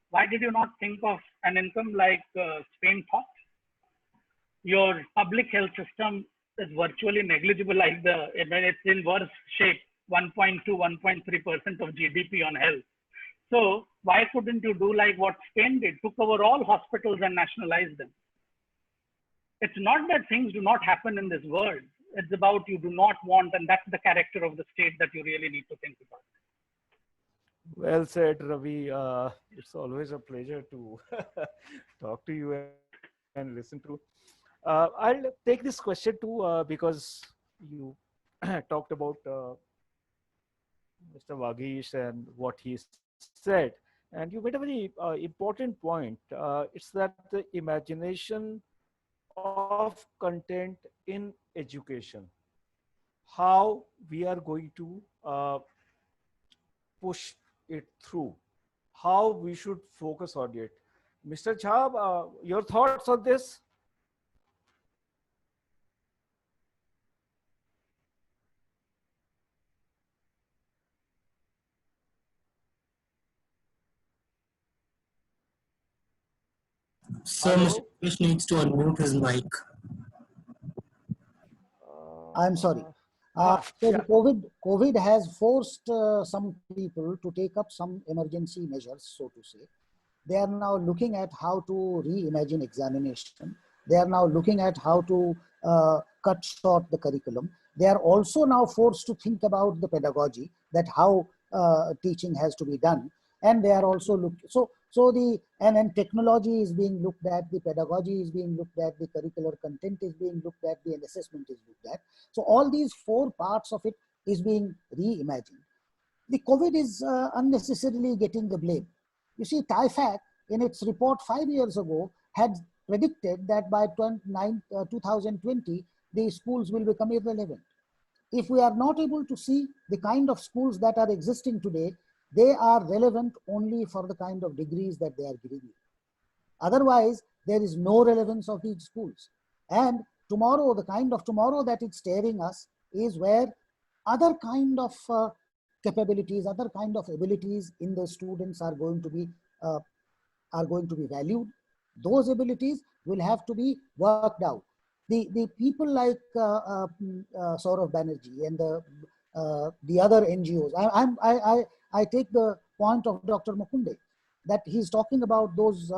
Why did you not think of an income like Spain thought? Your public health system is virtually negligible, like it's in worse shape, 1.2, 1.3% of GDP on health. So why couldn't you do like what Spain did, took over all hospitals and nationalized them? It's not that things do not happen in this world. It's about you do not want, and that's the character of the state that you really need to think about. Well said, Ravi. It's always a pleasure to talk to you and listen to. I'll take this question too, because you talked about Mr. Vagish and what he said. And you made a very important point. It's that the imagination of content in education, how we are going to push it through, how we should focus on it. Mr. Jha, your thoughts on this? Sir, Mr. Krish needs to unmute his mic. I'm sorry. So yeah. COVID has forced some people to take up some emergency measures, so to say. They are now looking at how to reimagine examination. They are now looking at how to cut short the curriculum. They are also now forced to think about the pedagogy, that how teaching has to be done. And they are also looking, and technology is being looked at, the pedagogy is being looked at, the curricular content is being looked at, the assessment is looked at. So all these four parts of it is being reimagined. The COVID is unnecessarily getting the blame. You see, TIFAC in its report 5 years ago had predicted that by 2020, the schools will become irrelevant. If we are not able to see the kind of schools that are existing today, they are relevant only for the kind of degrees that they are giving you. Otherwise, there is no relevance of these schools. And tomorrow, the kind of tomorrow that it's staring us is where other kind of capabilities, other kind of abilities in the students are going to be valued. Those abilities will have to be worked out. The people like Saurav Banerjee and the other NGOs. I take the point of Dr. Mukunde, that he's talking about those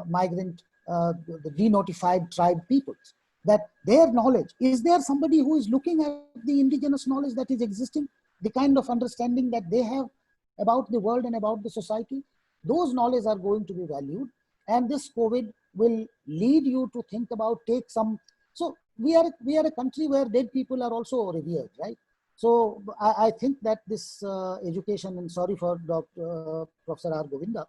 migrant, the denotified tribe peoples, that their knowledge, is there somebody who is looking at the indigenous knowledge that is existing, the kind of understanding that they have? about the world and about the society, those knowledge are going to be valued. And this COVID will lead you to think about, take some. So we are a country where dead people are also revered, right? So I think that this education, and sorry for Professor R. Govinda,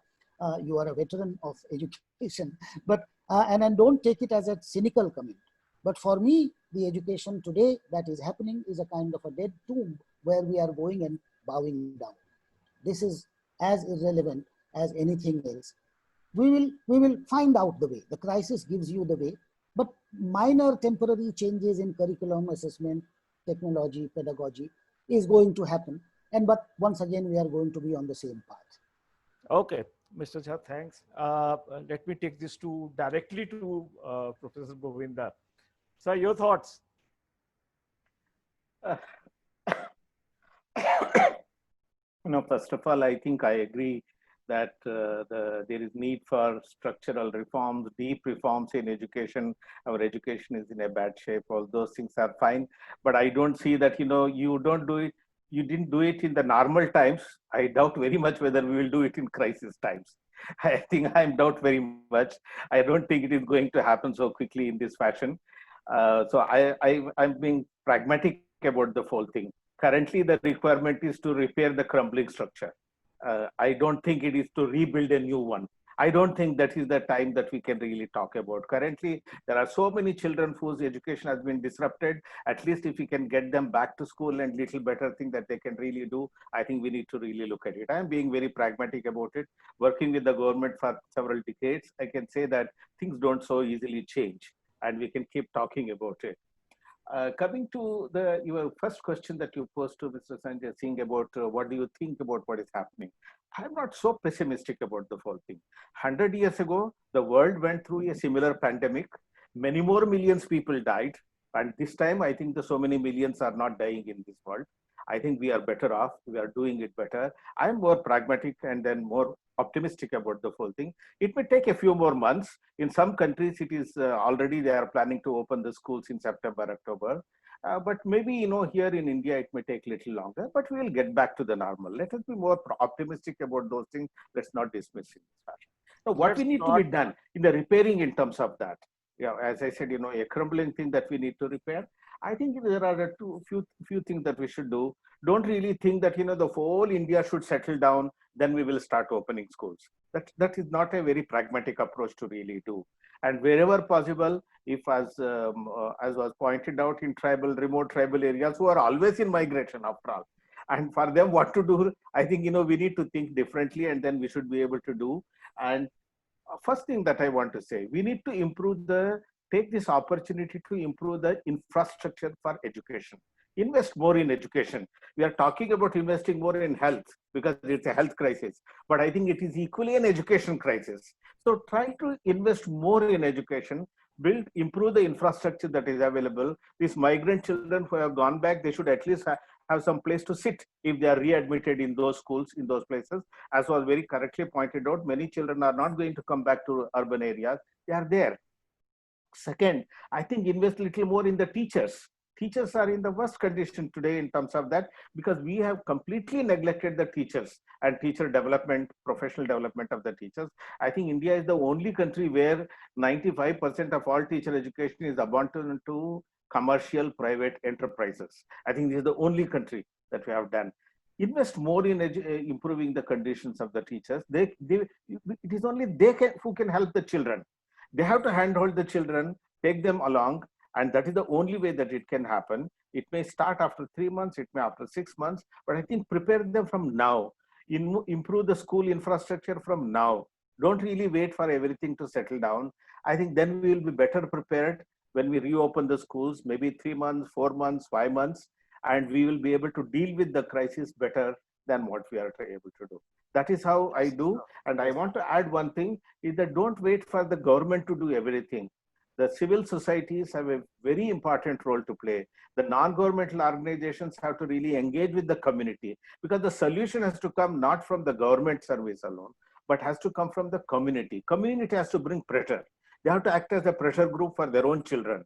you are a veteran of education, but and don't take it as a cynical comment. But for me, the education today that is happening is a kind of a dead tomb where we are going and bowing down. This is as irrelevant as anything else. We will find out the way. The crisis gives you the way, but minor temporary changes in curriculum, assessment, technology, pedagogy is going to happen. And but once again, we are going to be on the same path. Okay, Mr. Jha, thanks. Let me take this directly to Professor Govinda. Sir, your thoughts? First of all, I think I agree that there is need for structural reforms, deep reforms in education. Our education is in a bad shape. All those things are fine, but I don't see that, you don't do it. You didn't do it in the normal times. I doubt very much whether we will do it in crisis times. I think I doubt very much. I don't think it is going to happen so quickly in this fashion. So I'm being pragmatic about the whole thing. Currently, the requirement is to repair the crumbling structure. I don't think it is to rebuild a new one. I don't think that is the time that we can really talk about. Currently, there are so many children whose education has been disrupted. At least if we can get them back to school and little better thing that they can really do, I think we need to really look at it. I'm being very pragmatic about it. Working with the government for several decades, I can say that things don't so easily change, and we can keep talking about it. Coming to your first question that you posed to Mr. Sanjay Singh about what do you think about what is happening? I'm not so pessimistic about the whole thing. 100 years ago, the world went through a similar pandemic. Many more millions people died. And this time, I think so many millions are not dying in this world. I think we are better off. We are doing it better. I'm more pragmatic and then more optimistic about the whole thing. It may take a few more months. In some countries, it is already they are planning to open the schools in September, October. But maybe, here in India, it may take a little longer, but we will get back to the normal. Let us be more optimistic about those things. Let's not dismiss in this fashion. Now, what we need to be done in the repairing in terms of that, as I said, a crumbling thing that we need to repair. I think there are few things that we should do. Don't really think that, the whole India should settle down, then we will start opening schools. That is not a very pragmatic approach to really do. And wherever possible, if as was pointed out in remote tribal areas who are always in migration after all, and for them what to do, I think, we need to think differently, and then we should be able to do. And first thing that I want to say, we need to take this opportunity to improve the infrastructure for education. Invest more in education. We are talking about investing more in health because it's a health crisis, but I think it is equally an education crisis. So try to invest more in education, improve the infrastructure that is available. These migrant children who have gone back, they should at least have some place to sit if they are readmitted in those schools, in those places. As was very correctly pointed out, many children are not going to come back to urban areas. They are there. Second, I think invest a little more in the teachers. Teachers are in the worst condition today in terms of that, because we have completely neglected the teachers and teacher development, professional development of the teachers. I think India is the only country where 95% of all teacher education is abandoned to commercial private enterprises. I think this is the only country that we have done. Invest more in improving the conditions of the teachers. It is only who can help the children. They have to handhold the children, take them along, and that is the only way that it can happen. It may start after 3 months, it may after 6 months, but I think prepare them from now. Improve the school infrastructure from now. Don't really wait for everything to settle down. I think then we will be better prepared when we reopen the schools, maybe 3 months, 4 months, 5 months, and we will be able to deal with the crisis better than what we are able to do. That is how I do. And I want to add one thing, is that don't wait for the government to do everything. The civil societies have a very important role to play. The non-governmental organizations have to really engage with the community, because the solution has to come not from the government service alone, but has to come from the community. Community has to bring pressure. They have to act as a pressure group for their own children,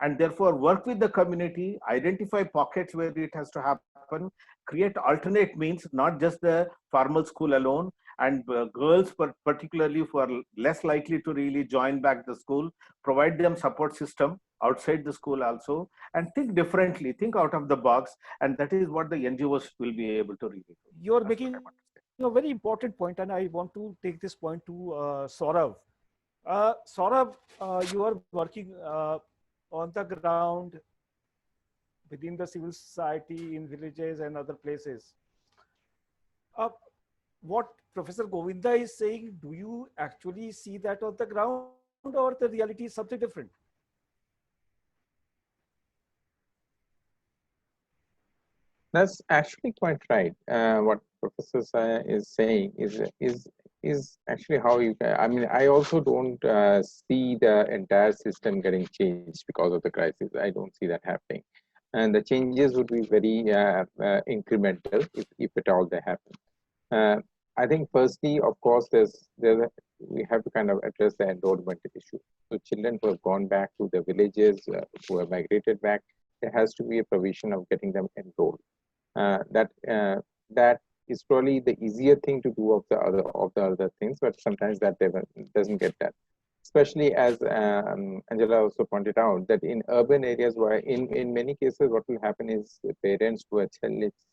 and therefore work with the community, identify pockets where it has to happen, happen, create alternate means, not just the formal school alone, and girls particularly who are less likely to really join back the school, provide them support system outside the school also, and think differently, think out of the box, and that is what the NGOs will be able to really do. You're making a very important point, and I want to take this point to Saurav. Saurav, you are working on the ground within the civil society in villages and other places. What Professor Govinda is saying, do you actually see that on the ground, or the reality is something different? That's actually quite right. What Professor is saying is actually how you can. I mean, I also don't see the entire system getting changed because of the crisis. I don't see that happening, and the changes would be very incremental if at all they happen. I think firstly, of course, we have to kind of address the enrollment issue. So children who have gone back to their villages, who have migrated back, there has to be a provision of getting them enrolled. That is probably the easier thing to do of the other things, but sometimes that doesn't get that. Especially as Angela also pointed out, that in urban areas, where in many cases what will happen is parents who are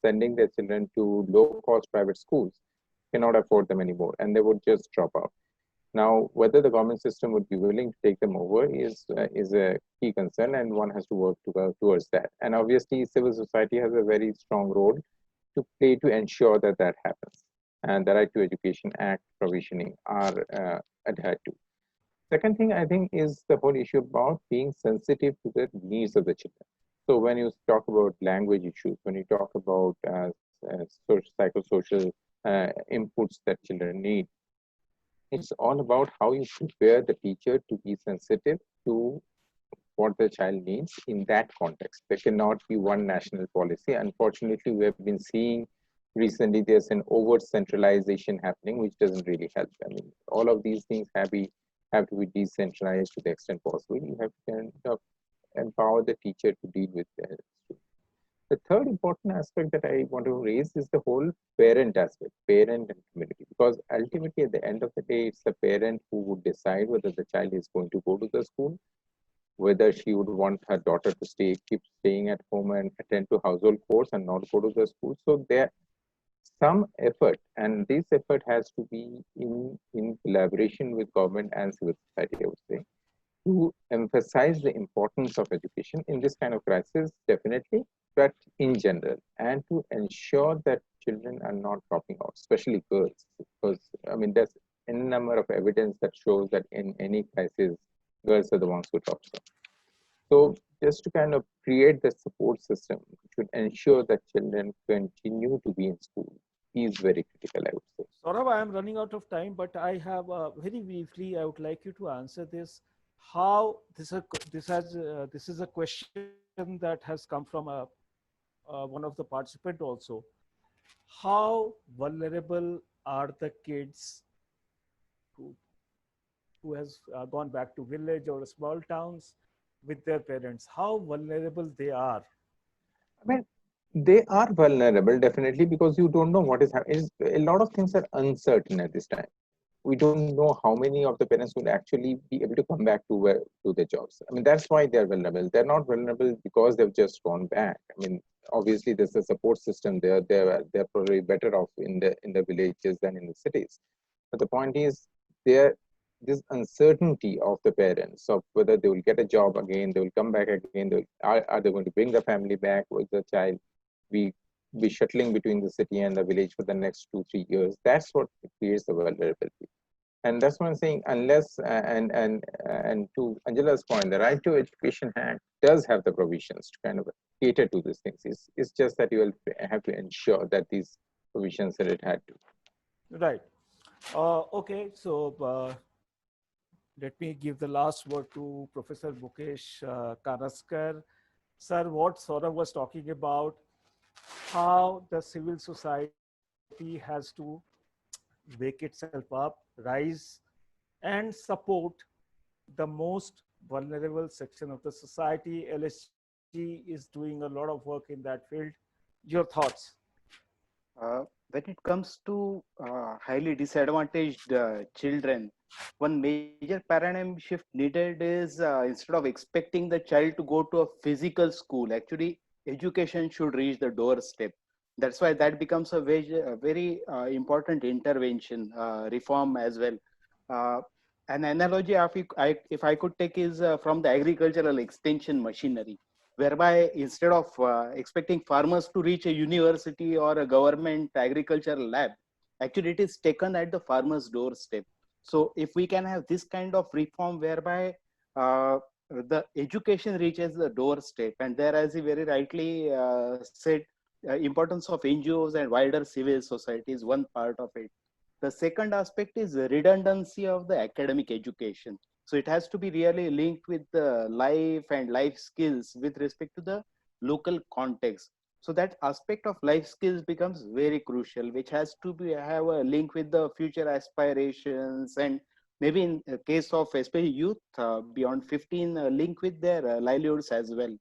sending their children to low-cost private schools cannot afford them anymore, and they would just drop out. Now, whether the government system would be willing to take them over is a key concern, and one has to work towards that. And obviously, civil society has a very strong role to play to ensure that that happens, and the Right to Education Act provisioning are adhered to. Second thing I think is the whole issue about being sensitive to the needs of the children. So when you talk about language issues, when you talk about psychosocial inputs that children need, it's all about how you prepare the teacher to be sensitive to what the child needs in that context. There cannot be one national policy. Unfortunately, we have been seeing recently there's an over centralization happening, which doesn't really help. I mean, all of these things have to be decentralized to the extent possible. You have to kind of empower the teacher to deal with the student. The third important aspect that I want to raise is the whole parent aspect, parent and community, because ultimately at the end of the day, it's the parent who would decide whether the child is going to go to the school, whether she would want her daughter to keep staying at home and attend to household chores and not go to the school. So there some effort, and this effort has to be in collaboration with government and civil society, I would say, to emphasize the importance of education in this kind of crisis, definitely, but in general, and to ensure that children are not dropping out, especially girls, because I mean, there's a number of evidence that shows that in any crisis, girls are the ones who drop out. So just to kind of create the support system should ensure that children continue to be in school is very critical, I would say. Saurabh, I am running out of time, but I have very briefly, I would like you to answer this. How this is a question that has come from one of the participant also. How vulnerable are the kids who has gone back to village or small towns with their parents? How vulnerable they are? I mean, they are vulnerable definitely because you don't know what is happening. A lot of things are uncertain at this time. We don't know how many of the parents will actually be able to come back to their jobs. I mean, that's why they're vulnerable. They're not vulnerable because they've just gone back. I mean, obviously there's a support system there. They're probably better off in the villages than in the cities. But the point is, this uncertainty of the parents of whether they will get a job again, they will come back again, are they going to bring the family back with the child, be shuttling between the city and the village for the next 2-3 years. That's what creates the vulnerability. And that's what I'm saying, unless, and to Angela's point, the Right to Education Act does have the provisions to kind of cater to these things. It's just that you will have to ensure that these provisions that it had to. Right. Okay, so let me give the last word to Professor Mukesh Kanaskar. Sir, what Saurabh was talking about, how the civil society has to wake itself up, rise, and support the most vulnerable section of the society. AIILSG is doing a lot of work in that field. Your thoughts? When it comes to highly disadvantaged children, one major paradigm shift needed is instead of expecting the child to go to a physical school, actually education should reach the doorstep. That's why that becomes a very important intervention reform as well. Uh, an analogy if I could take is from the agricultural extension machinery, whereby instead of expecting farmers to reach a university or a government agricultural lab, actually it is taken at the farmer's doorstep. So if we can have this kind of reform whereby the education reaches the doorstep, and there, as he very rightly said, importance of NGOs and wider civil society is one part of it. The second aspect is the redundancy of the academic education. So it has to be really linked with the life and life skills with respect to the local context. So that aspect of life skills becomes very crucial, which has to have a link with the future aspirations, and maybe in the case of especially youth beyond 15, link with their livelihoods as well.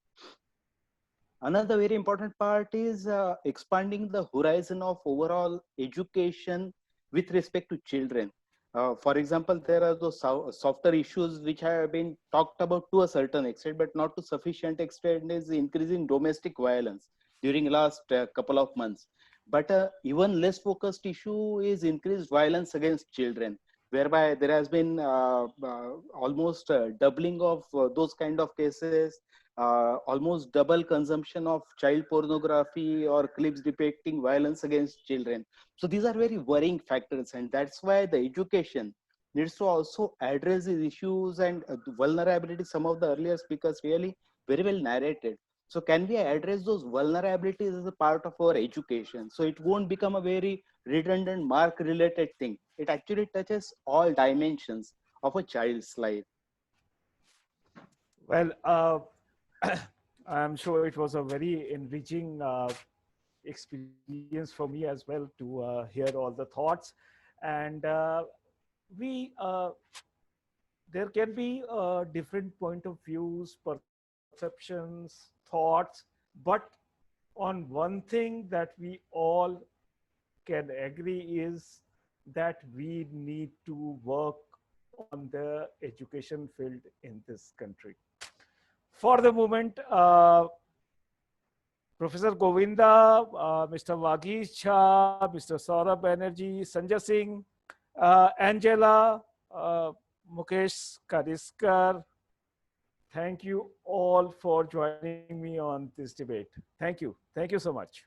Another very important part is expanding the horizon of overall education with respect to children. For example, there are those softer issues which have been talked about to a certain extent, but not to sufficient extent, is increasing domestic violence during last couple of months. But even less focused issue is increased violence against children, whereby there has been almost doubling of those kind of cases, almost double consumption of child pornography or clips depicting violence against children. So these are very worrying factors, and that's why the education needs to also address these issues and the vulnerability. Some of the earlier speakers really very well narrated. So can we address those vulnerabilities as a part of our education, so it won't become a very redundant mark related thing? It actually touches all dimensions of a child's life. Well, I'm sure it was a very enriching experience for me as well to hear all the thoughts. And we there can be different point of views, perceptions, thoughts, but on one thing that we all can agree is that we need to work on the education field in this country. For the moment, Professor Govinda, Mr. Wagis Jha, Mr. Saurabh Banerjee, Sanjay Singh, Angela, Mukesh Kadiskar, thank you all for joining me on this debate. Thank you. Thank you so much.